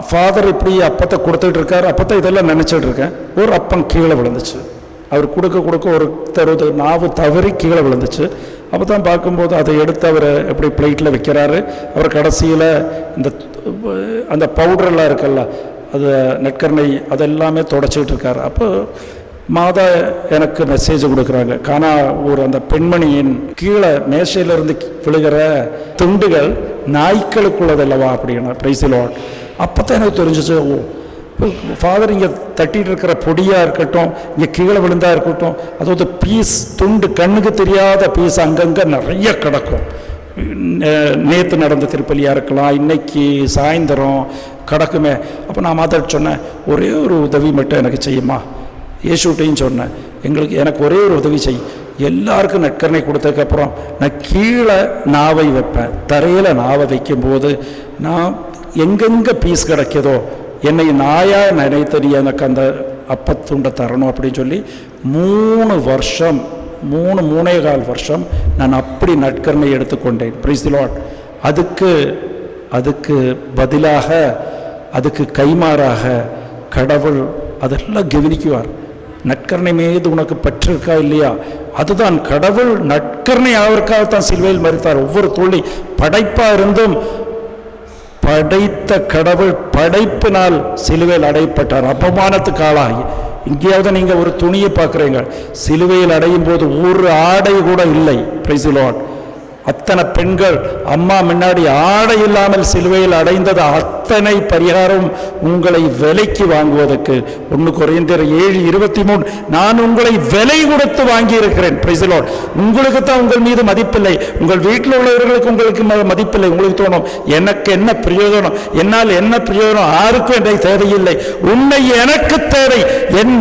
ஃபாதர் இப்படி அப்பத்தை கொடுத்துட்டு இருக்கார். அப்பத்தை இதெல்லாம் நினச்சிட்டு இருக்கேன். ஒரு அப்பம் கீழே விழுந்துச்சு. அவர் கொடுக்க ஒரு நாவு தவறி கீழே விழுந்துச்சு. அப்போ தான் பார்க்கும்போது அதை எடுத்து அவர் எப்படி பிளேட்டில் வைக்கிறாரு. அவர் கடைசியில் அந்த பவுடரெல்லாம் இருக்குல்ல, அது நட்கர்ணை அதெல்லாமே தொடச்சிக்கிட்டு இருக்கார். அப்போ மாதா எனக்கு மெசேஜ் கொடுக்குறாங்க, காணா ஒரு அந்த பெண்மணியின் கீழே மேசையிலிருந்து விழுகிற துண்டுகள் நாய்க்களுக்குள்ளதல்லவா அப்படின்னா பிரைசிலோட். அப்போ தான் எனக்கு தெரிஞ்சிச்சு, ஓ ஃபாதர் இங்கே தட்டிகிட்டு இருக்கிற பொடியாக இருக்கட்டும், இங்கே கீழே விழுந்தா இருக்கட்டும், அதாவது பீஸ் துண்டு கண்ணுக்கு தெரியாத பீஸ் அங்கங்கே நிறைய கிடக்கும். நேற்று நடந்த திருப்பலியாக இருக்கலாம், இன்னைக்கு சாயந்தரம் கிடக்குமே. அப்போ நான் மாதாட்ட சொன்னேன், ஒரே ஒரு உதவி மட்டும் எனக்கு செய்யுமா. இயேசுட்டையும் சொன்னேன், எனக்கு ஒரே ஒரு உதவி செய். எல்லாருக்கும் நட்கர்ணை கொடுத்ததுக்கப்புறம் நான் கீழே நாவை வைப்பேன், தரையில் நாவை வைக்கும்போது நான் எங்கெங்கே பீஸ் கிடைக்கிதோ என்னை நாயாக நினைத்து எனக்கு அந்த அப்பத்துண்டை தரணும் அப்படின்னு சொல்லி 3.25 வருஷம் நான் அப்படி நட்கர்ணை எடுத்துக்கொண்டேன். Price the Lord. அதுக்கு பதிலாக, அதுக்கு கைமாறாக கடவுள் அதெல்லாம் கவனிக்குவார். நட்கர்ணை மீது உனக்கு பற்றிருக்கா இல்லையா, அதுதான் கடவுள் நட்கர்ணை ஆவதற்காகத்தான் சிலுவையில் மரித்தார். ஒவ்வொரு துளி படைப்பாக இருந்தும் படைத்த கடவுள் படைப்பினால் சிலுவையில் அடையப்பட்டார், அப்பமானத்துக்கு ஆளாகி. இங்கேயாவது நீங்கள் ஒரு துணியை பார்க்குறீங்க, சிலுவையில் அடையும் போது ஒரு ஆடை கூட இல்லை. Price the Lord. அத்தனை பெண்கள் அம்மா முன்னாடி ஆடை இல்லாமல் சிலுவையில் அடைந்தது அத்தனை பரிகாரம் உங்களை விலைக்கு வாங்குவதற்கு. 1 கொரிந்தியர் 7:23, நான் உங்களை விலை கொடுத்து வாங்கி இருக்கிறேன். Praise the Lord. உங்களுக்கு தான் உங்கள் மீது மதிப்பில்லை, உங்கள் வீட்டில் உள்ளவர்களுக்கு உங்களுக்கு மதிப்பில்லை. உங்களுக்கு தோணும், எனக்கு என்ன பிரயோஜனம், என்னால் என்ன பிரயோஜனம், யாருக்கும் என்னை தேவையில்லை, உன்னை எனக்கு தேவை. என்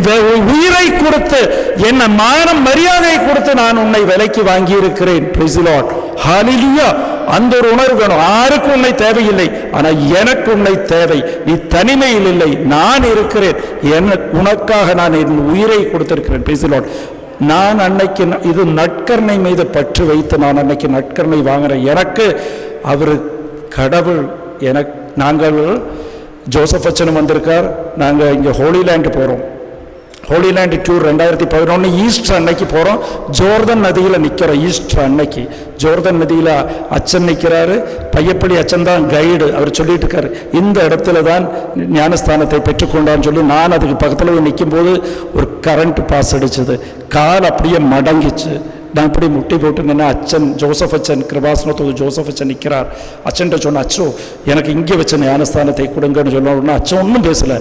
உயிரை கொடுத்து, என் மானம் மரியாதையை கொடுத்து நான் உன்னை விலைக்கு வாங்கி இருக்கிறேன். Praise the lord. ஹல்லேலூயா. அந்த ஒரு உணர்வு வேணும். யாருக்கும் உன்னை தேவையில்லை, ஆனால் எனக்கு உன்னை தேவை. நீ தனிமையில் இல்லை, நான் இருக்கிறேன். உனக்காக நான் என் உயிரை கொடுத்திருக்கிறேன். Price the Lord. நான் அன்னைக்கு இது நட்கர்ணை மீது பற்று வைத்து நான் அன்னைக்கு நட்கர்ணை வாங்குறேன். எனக்கு அவர் கடவுள். நாங்கள் ஜோசப் அச்சனும் வந்திருக்கார். நாங்கள் இங்கே ஹோலி லேண்டு போகிறோம். ஹோலி லேண்ட் டூர் 2011 ஈஸ்டர் அன்னைக்கு போகிறோம். ஜோர்தான் நதியில் நிற்கிறோம். ஈஸ்டர் அன்னைக்கு ஜோர்தான் நதியில் அச்சன் நிற்கிறாரு. பையப்பள்ளி அச்சன் தான் கைடு. அவர் சொல்லிட்டு இருக்காரு, இந்த இடத்துல தான் ஞானஸ்தானத்தை பெற்றுக்கொண்டான்னு சொல்லி. நான் அதுக்கு பக்கத்தில் போய் நிற்கும்போது ஒரு கரண்ட் பாஸ் அடிச்சது. கால் அப்படியே மடங்கிச்சு. நான் இப்படி முட்டி போட்டு நின்று அச்சன், ஜோசப் அச்சன், கிருபாசனத்தோடு ஜோசப் அச்சன் நிற்கிறார். அச்சன்ட்ட சொன்ன, அச்சோ எனக்கு இங்கே வச்ச ஞானஸ்தானத்தை கொடுங்கன்னு சொன்னோன்னா அச்சன் ஒன்றும் பேசலை.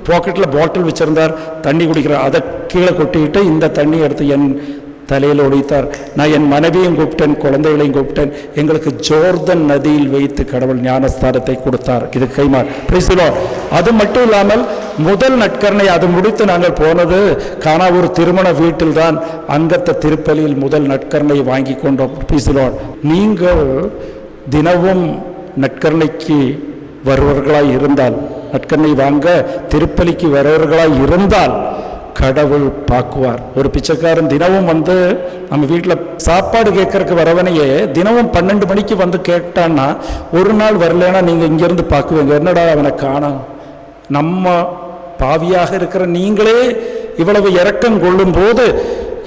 பாக்கெட்டில் பாட்டில் வச்சுருந்தார், தண்ணி குடிக்கிறார். அதை கீழே கொட்டிக்கிட்டு இந்த தண்ணி எடுத்து என் தலையில் ஒழித்தார். நான் என் மனைவியும் கூப்பிட்டேன், குழந்தைகளையும் கூப்பிட்டேன். எங்களுக்கு ஜோர்தான் நதியில் வைத்து கடவுள் ஞானஸ்தானத்தை கொடுத்தார். இது கைமாறு. Price the Lord. அது மட்டும் இல்லாமல் முதல் நற்கருணை அது முடித்து நாங்கள் போனது காணா ஒரு திருமண வீட்டில் தான். அங்கத்த திருப்பலியில் முதல் நற்கருணை வாங்கி கொண்டோம். Price the Lord. நீங்கள் தினமும் நற்கருணைக்கு வருவர்களாய் இருந்தால், நற்கருணை வாங்க திருப்பலிக்கு வருவர்களாய் இருந்தால் கடவுள் பார்க்குவார். ஒரு பிச்சைக்காரன் தினமும் வந்து நம்ம வீட்டில் சாப்பாடு கேட்கறதுக்கு வரவனையே தினமும் 12 மணிக்கு வந்து கேட்டான்னா ஒரு நாள் வரலன்னா நீங்கள் இங்கேருந்து பார்க்குவீங்க, என்னடா அவனை காணோம். நம்ம பாவியாக இருக்கிற நீங்களே இவ்வளவு இரக்கம் கொள்ளும் போது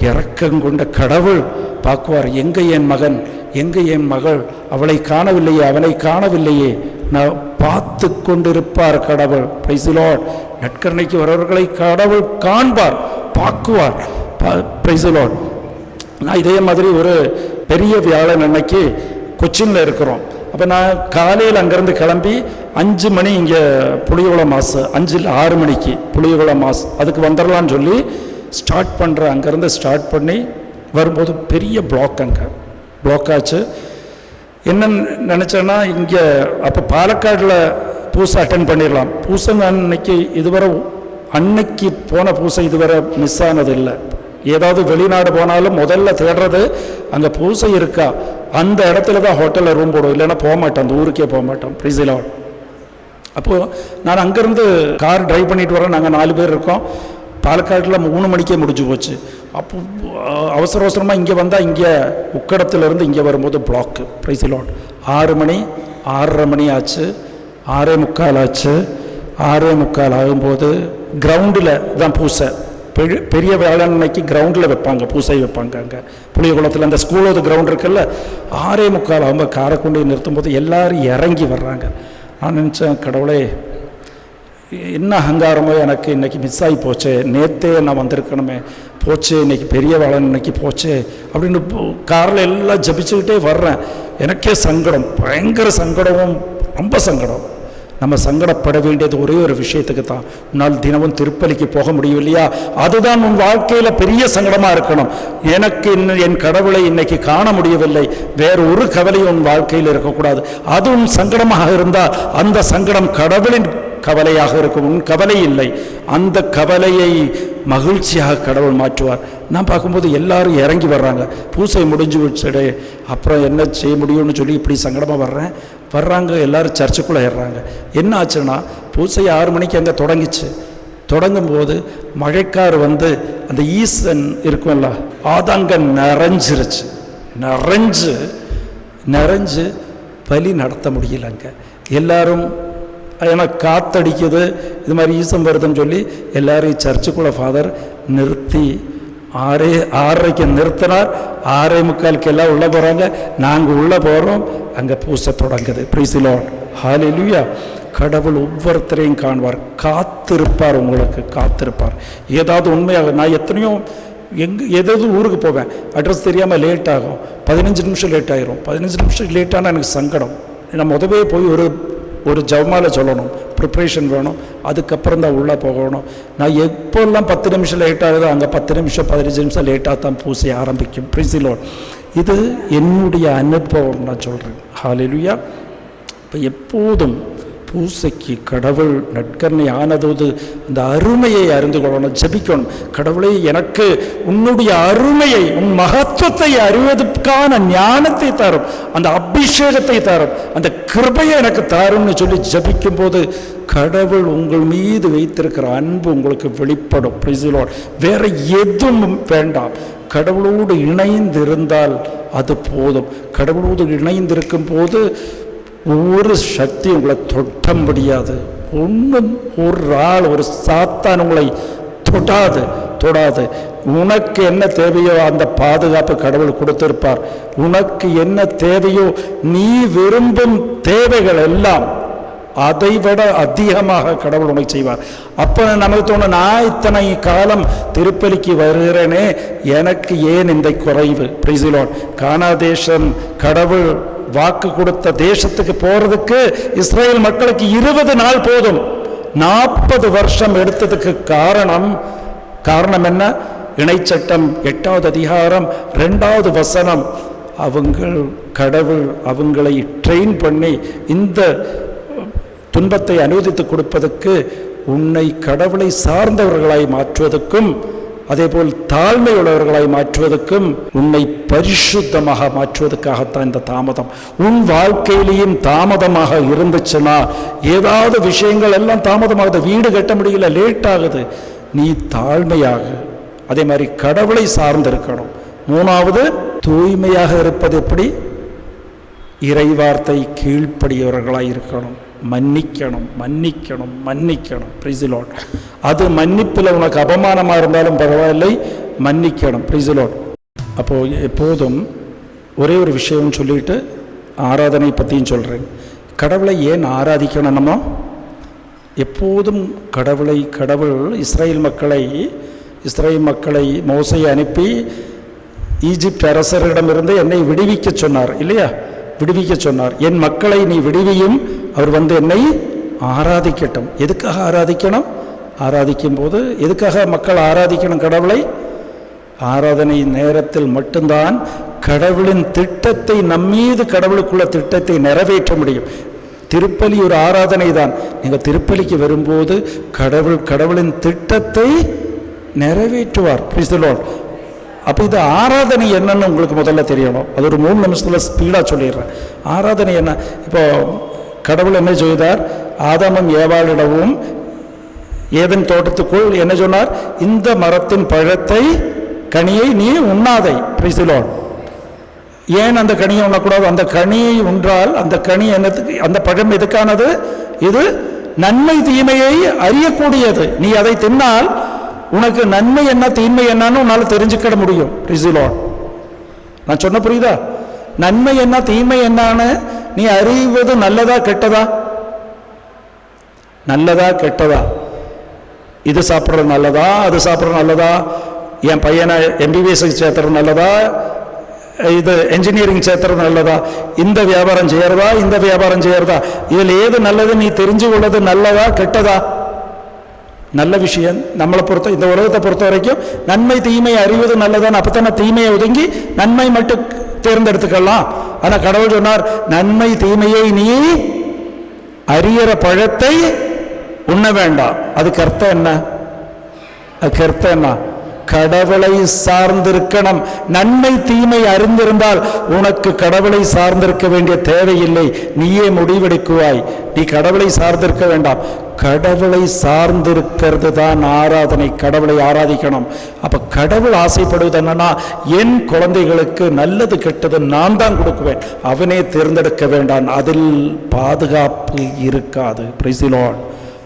இரக்கம் கொண்ட கடவுள் பார்க்குவார். எங்கே என் மகன், எங்கே என் மகள், அவளை காணவில்லையே, அவனை காணவில்லையே, நான் பார்த்து கொண்டிருப்பார் கடவுள். Praise the lord. நற்கருணைக்கு வரவர்களை கடவுள் காண்பார், பார்க்குவார். Price the Lord. நான் இதே மாதிரி ஒரு பெரிய வியாழன் அன்னைக்கு கொச்சின்ல இருக்கிறோம். அப்போ நான் காலையில் அங்கேருந்து கிளம்பி 5 மணி இங்கே புளியகுளம் மாசு, 5-6 மணிக்கு புளியகுளம் மாசு அதுக்கு வந்துடலான்னு சொல்லி ஸ்டார்ட் பண்ணுறேன். அங்கேருந்து ஸ்டார்ட் பண்ணி வரும்போது பெரிய பிளாக், அங்கே பிளாக் ஆச்சு. என்னன்னு நினச்சேன்னா, இங்கே அப்போ பாலக்காடில் பூசை அட்டன் பண்ணிடலாம். பூசை அன்னைக்கு இதுவரை அன்னைக்கு போன பூசை இதுவரை மிஸ் ஆனது இல்லை. ஏதாவது வெளிநாடு போனாலும் முதல்ல தேடுறது அங்கே பூசை இருக்கா, அந்த இடத்துல தான் ஹோட்டலில் ரூம் போடுவோம், இல்லைன்னா போக மாட்டோம், அந்த ஊருக்கே போக மாட்டோம். Price the Lord. அப்போது நான் அங்கேருந்து கார் டிரைவ் பண்ணிட்டு வரேன். நாங்கள் 4 பேர் இருக்கோம். பாலக்காட்டில் 3 மணிக்கே முடிஞ்சு போச்சு. அப்போ அவசர அவசரமாக இங்கே வந்தால் இங்கே உக்கடத்துலேருந்து இங்கே வரும்போது பிளாக்கு. Price the Lord. 6 மணி 6:30 மணி ஆச்சு, 6:45 ஆச்சு. 6:45 ஆகும்போது கிரவுண்டில் தான் பூசை. பெரிய வேளாண்மைக்கு கிரவுண்டில் வைப்பாங்க, பூசை வைப்பாங்க. அங்கே புளியகுளத்தில் அந்த ஸ்கூலோட கிரவுண்ட் இருக்குல்ல. 6:45 ஆகும்போது காரை கொண்டு நிறுத்தும்போது எல்லோரும் இறங்கி வர்றாங்க. நான் நினச்சேன், கடவுளே என்ன அகங்காரமோ எனக்கு இன்றைக்கி மிஸ் ஆகி போச்சே, நேற்றே நான் வந்திருக்கணுமே, போச்சு இன்றைக்கி பெரிய வேளாண் இன்னைக்கு போச்சு அப்படின்னு காரில் எல்லாம் ஜபிச்சுக்கிட்டே வர்றேன். எனக்கே சங்கடம், பயங்கர சங்கடமும், ரொம்ப சங்கடம். நம்ம சங்கடப்பட வேண்டியது ஒரே ஒரு விஷயத்துக்கு தான், உன்னால் தினமும் திருப்பலிக்கு போக முடியும் இல்லையா, அதுதான் உன் வாழ்க்கையில் பெரிய சங்கடமாக இருக்கணும். எனக்கு என் கடவுளை இன்னைக்கு காண முடியவில்லை, வேறு ஒரு கவலையும் உன் வாழ்க்கையில் இருக்கக்கூடாது. அது உன் சங்கடமாக இருந்தால் அந்த சங்கடம் கடவுளின் கவலையாக இருக்கும், உன் கவலை இல்லை. அந்த கவலையை மகிழ்ச்சியாக கடவுள் மாற்றுவார். நான் பார்க்கும்போது எல்லாரும் இறங்கி வர்றாங்க. பூசை முடிஞ்சு வச்சுடு, அப்புறம் என்ன செய்ய முடியும்னு சொல்லி இப்படி சங்கடமாக வர்றாங்க. எல்லோரும் சர்ச்சுக்குள்ளே ஏறுறாங்க. என்ன ஆச்சுன்னா, பூசை 6 மணிக்கு அங்கே தொடங்கிச்சு. தொடங்கும்போது மழைக்கார் வந்து அந்த ஈசன் இருக்கும்ல, அது அங்கே நிறைஞ்சிருச்சு. நிறைஞ்சு பலி நடத்த முடியல அங்கே. எல்லாரும் ஏன்னா காத்தடிக்குது, இது மாதிரி ஈசம் வருதுன்னு சொல்லி எல்லாரையும் சர்ச்சுக்குள்ளே ஃபாதர் நிறுத்தி 6:30க்கு நிறுத்தினார். 6:45 எல்லாம் உள்ளே போகிறாங்க. நாங்கள் உள்ளே போகிறோம், அங்கே பூசை தொடங்குது. Praise the lord. ஹல்லேலூயா. கடவுள் ஒவ்வொருத்தரையும் காண்பார், காத்திருப்பார், உங்களுக்கு காத்திருப்பார். ஏதாவது உண்மையாக நான் எத்தனையோ ஏதாவது ஊருக்கு போவேன், அட்ரஸ் தெரியாமல் லேட் ஆகும், 15 நிமிஷம் லேட் ஆகிரும். 15 நிமிஷம் லேட்டானால் எனக்கு சங்கடம். நான் முதவே போய் ஒரு ஜவமாலை சொல்லணும், ப்ரிப்ரேஷன் வேணும், அதுக்கப்புறம் தான் உள்ளே போகணும். நான் எப்போல்லாம் 10 நிமிஷம் லேட் ஆகுதோ அங்கே 10 நிமிஷம் 15 நிமிஷம் லேட்டாக தான் பூசை ஆரம்பிக்கும். Price the Lord. இது என்னுடைய அனுபவம் நான் சொல்கிறேன். ஹல்லேலூயா. இப்போ எப்போதும் பூசைக்கு கடவுள் நற்கருணை ஆனதோடு அந்த அருமையை அறிந்து கொள்ளணும், ஜபிக்கணும். கடவுளை எனக்கு உன்னுடைய அருமையை, உன் மகத்துவத்தை அறிவதற்கான ஞானத்தை தரும், அந்த அபிஷேகத்தை தரும், அந்த கிருபையை எனக்கு தரும்னு சொல்லி ஜபிக்கும் போது கடவுள் உங்கள் மீது வைத்திருக்கிற அன்பு உங்களுக்கு வெளிப்படும். Price the Lord. வேற எதுவும் வேண்டாம், கடவுளோடு இணைந்து இருந்தால் அது போதும். கடவுளோடு இணைந்திருக்கும் போது ஒரு சக்தி உங்களை தொட்ட முடியாது. ஒன்றும் ஒரு ஆள், ஒரு சாத்தான் உங்களை தொடாது தொடாது. உனக்கு என்ன தேவையோ அந்த பாதுகாப்பு கடவுள் கொடுத்திருப்பார். உனக்கு என்ன தேவையோ, நீ விரும்பும் தேவைகள் எல்லாம் அதை விட அதிகமாக கடவுள் உனக்கு செய்வார். அப்போ நமக்கு தோணும், நான் இத்தனை காலம் திருப்பலிக்கு வருகிறேனே, எனக்கு ஏன் இந்த குறைவு? Price the Lord. கானாதேசம் கடவுள் வாக்கு கொடுத்த தேசத்துக்கு போறதுக்கு இஸ்ரேல் மக்களுக்கு 20 நாள் போதும். 40 வருஷம் எடுத்ததுக்கு காரணம் என்ன? இணைச்சட்டம் 8வது அதிகாரம் 2வது வசனம். கடவுள் அவங்களை ட்ரெயின் பண்ணி இந்த துன்பத்தை அனுமதித்து கொடுப்பதற்கு, உன்னை கடவுளை சார்ந்தவர்களாய் மாற்றுவதற்கும், அதேபோல் தாழ்மை உள்ளவர்களாய் மாற்றுவதற்கும், உன்னை பரிசுத்தமாக மாற்றுவதற்காகத்தான் இந்த தாமதம். உன் வாழ்க்கையிலேயும் தாமதமாக இருந்துச்சுன்னா, ஏதாவது விஷயங்கள் எல்லாம் தாமதமாகுது, வீடு கட்ட முடியல, லேட் ஆகுது, நீ தாழ்மையாக, அதே மாதிரி கடவுளை சார்ந்திருக்கணும். 3வது, தூய்மையாக இருப்பது எப்படி? இறைவார்த்தை கீழ்ப்படியவர்களாய் இருக்கணும். மன்னிக்கணும் மன்னிக்கணும் மன்னிக்கணும். Price the Lord. அது மன்னிப்பில் உனக்கு அபமானமாக இருந்தாலும் பரவாயில்லை, மன்னிக்கணும். Price the Lord. அப்போது எப்போதும் ஒரே ஒரு விஷயம் சொல்லிட்டு ஆராதனை பற்றியும் சொல்கிறேன். கடவுளை ஏன் ஆராதிக்கணும்? நம்ம எப்போதும் கடவுள் இஸ்ரேல் மக்களை மோசையை அனுப்பி ஈஜிப்ட் அரசரிடமிருந்து என்னை விடுவிக்க சொன்னார் இல்லையா? விடுவிக்க சொன்னார். என் மக்களை நீ விடுவியும், அவர் என்னை ஆராதிக்கட்டும். எதுக்காக ஆராதிக்கணும்? ஆராதிக்கும் போது எதுக்காக மக்கள் ஆராதிக்கணும் கடவுளை? ஆராதனை நேரத்தில் மட்டும்தான் கடவுளின் திட்டத்தை, நம்மீது கடவுளுக்குள்ள திட்டத்தை நிறைவேற்ற முடியும். திருப்பலி ஒரு ஆராதனை தான். நீங்கள் திருப்பலிக்கு வரும்போது கடவுளின் திட்டத்தை நிறைவேற்றுவார். Price the lord. அப்போ இது ஆராதனை என்னன்னு உங்களுக்கு முதல்ல தெரியணும். அது ஒரு 3 நிமிஷத்தில் ஸ்பீடாக சொல்லிடுறேன். ஆராதனை என்ன? இப்போ கடவுள் என்ன செய்தார்? ஆதாமும் ஏவாளிடவும் ஏதேன் தோட்டத்துக்குள் என்ன சொன்னார்? இந்த மரத்தின் கனியை நீ உண்ணாதை. Price the Lord. ஏன் அந்த கனியை உண்ணக்கூடாது? அந்த கனியை உன்றால் அந்த கனி என்னத்துக்கு? அந்த பழம் எதுக்கானது? இது நன்மை தீமையை அறியக்கூடியது. நீ அதை தின்னால் உனக்கு நன்மை என்ன தீமை என்னன்னு உன்னால் தெரிஞ்சுக்கிட முடியும். Price the Lord. நான் சொன்ன புரியுதா? நன்மை என்ன தீமை என்னன்னு நீ அறிவது நல்லதா கெட்டதா? நல்லதா கெட்டதா? இது சாப்பிட்றது நல்லதா, அது சாப்பிட்றது நல்லதா, என் பையனை MBBS சேர்த்துறது நல்லதா, இது என்ஜினியரிங் சேர்த்துறது நல்லதா, இந்த வியாபாரம் செய்யறதா, இந்த வியாபாரம் செய்யறதா, இதில் ஏது நல்லது நீ தெரிஞ்சு கொள்ளது நல்லதா கெட்டதா? நல்ல விஷயம். நம்மளை இந்த உலகத்தை பொறுத்த வரைக்கும் நன்மை தீமை அறிவது நல்லதான். அப்பத்தான தீமையை ஒதுங்கி நன்மை மட்டும் தேர்ந்தெடுத்துக்கலாம். ஆனால் கடவுள் சொன்னார், நன்மை தீமையை நீ அறிகிற பழத்தை உண்ண வேண்டாம். அதுக்கு அர்த்தம் என்ன? கடவுளை சார்ந்திருக்கணும். நன்மை தீமை அறிந்திருந்தால் உனக்கு கடவுளை சார்ந்திருக்க வேண்டிய தேவையில்லை. நீயே முடிவெடுக்குவாய். நீ கடவுளை சார்ந்திருக்க வேண்டாம். கடவுளை சார்ந்திருக்கிறது தான் ஆராதனை. கடவுளை ஆராதிக்கணும். அப்ப கடவுள் ஆசைப்படுவது என்னன்னா, என் குழந்தைகளுக்கு நல்லது கெட்டது நான் தான் கொடுக்குவேன், அவனே தேர்ந்தெடுக்க வேண்டாம். அதில் பாதுகாப்பு இருக்காது. Price the lord.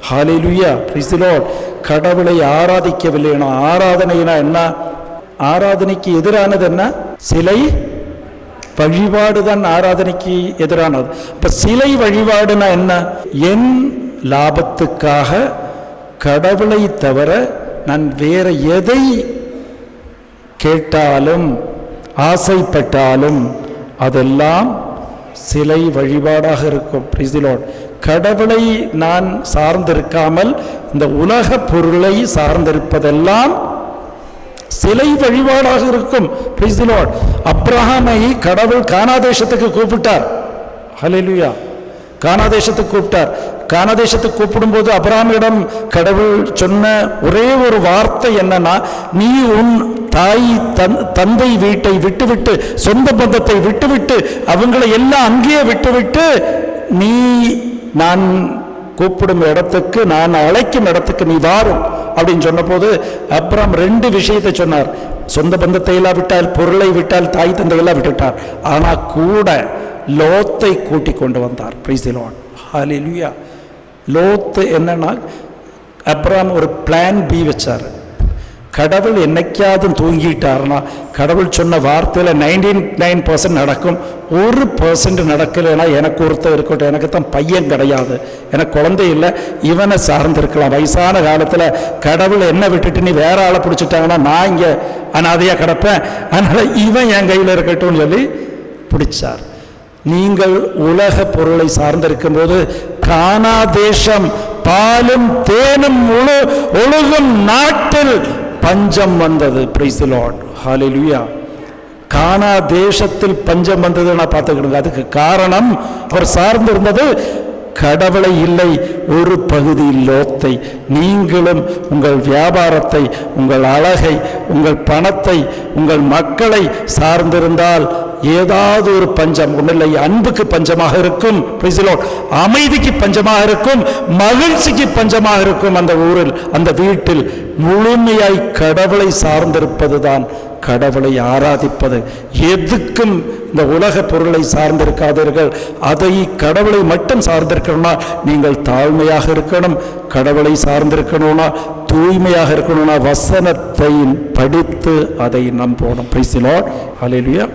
Hallelujah. Price the Lord. கடவுளை ஆராதிக்கவில்லைனா, ஆராதனைனா என்ன? ஆராதனைக்கு எதிரானது என்ன? சிலை வழிபாடுதான் ஆராதனைக்கு எதிரானது. அப்ப சிலை வழிபாடுனா என்ன? என் லாபத்துக்காக கடவுளை தவிர நான் வேற எதை கேட்டாலும் ஆசைப்பட்டாலும் அதெல்லாம் சிலை வழிபாடாக இருக்கும். Price the Lord. கடவுளை நான் சார்ந்திருக்காமல் இந்த உலக பொருளை சார்ந்திருப்பதெல்லாம் சிலை வழிபாடாக இருக்கும். Price the Lord. அப்ரஹாமை கடவுள் கானாதேசத்துக்கு கூப்பிட்டார். ஹல்லேலூயா. கானாதேசத்துக்கு கூப்பிட்டார். கானாதேசத்துக்கு கூப்பிடும்போது அப்ரஹாமிடம் கடவுள் சொன்ன ஒரே ஒரு வார்த்தை என்னன்னா, நீ உன் தாய் தந்தை வீட்டை விட்டுவிட்டு, சொந்த பந்தத்தை விட்டுவிட்டு, அவங்களை எல்லாம் அங்கேயே விட்டுவிட்டு நீ நான் கூப்பிடும் இடத்துக்கு, நான் அழைக்கும் இடத்துக்கு நீ வாரும் அப்படின்னு சொன்ன போது அப்புறம் 2 விஷயத்தை சொன்னார். சொந்த பந்தத்தை எல்லாம் விட்டால், பொருளை விட்டால், தாய் தந்தையெல்லாம் விட்டுட்டார். ஆனா கூட லோத்தை கூட்டி கொண்டு வந்தார். Price the lord. ஹல்லேலூயா. லோத்து என்னன்னா, அப்ரஹாம் ஒரு பிளான் பி வச்சார். கடவுள் என்னைக்காவது தூங்கிட்டாருன்னா, கடவுள் சொன்ன வார்த்தையில் 99% நடக்கும், 1% நடக்கலைன்னா எனக்கு ஒருத்தர் இருக்கட்டும், எனக்கு தான் பையன் கிடையாது, எனக்கு குழந்தை இல்லை, இவனை சார்ந்திருக்கலாம். வயசான காலத்தில் கடவுள் என்ன விட்டுட்டு நீ வேற ஆளை பிடிச்சிட்டாங்கன்னா நான் இங்கே அனாதையாக கிடப்பேன், அதனால் இவன் என் கையில் இருக்கட்டும்னு சொல்லி பிடிச்சார். நீங்கள் உலக பொருளை சார்ந்திருக்கும் போது கானா தேசம் பாலும் தேனும் ஒழுகும் நாட்டில் பஞ்சம் வந்தது. பிரைஸ் தி லார்ட், ஹல்லேலூயா. கானா தேசத்தில் பஞ்சம் வந்தது நான் பார்த்துக்கிடுங்க. அதுக்கு காரணம் அவர் சார்ந்திருந்தது கடவுளை இல்லை, ஒரு பகுதி லோத்தை. நீங்களும் உங்கள் வியாபாரத்தை, உங்கள் அழகை, உங்கள் பணத்தை, உங்கள் மக்களை சார்ந்திருந்தால் ஏதாவது ஒரு பஞ்சம் ஒன்றில்லை. அன்புக்கு பஞ்சமாக இருக்கும், அமைதிக்கு பஞ்சமாக இருக்கும், மகிழ்ச்சிக்கு பஞ்சமாக இருக்கும். அந்த ஊரில், அந்த வீட்டில் முழுமையாய் கடவுளை சார்ந்திருப்பது தான் கடவுளை ஆராதிப்பது. எதுக்கும் இந்த உலக பொருளை சார்ந்திருக்காதீர்கள். அதை கடவுளை மட்டும் சார்ந்திருக்கணும்னா நீங்கள் தாழ்மையாக இருக்கணும். கடவுளை சார்ந்திருக்கணும்னா, தூய்மையாக இருக்கணும்னா வசனத்தை படித்து அதை நம்பணும். Price the lord, hallelujah.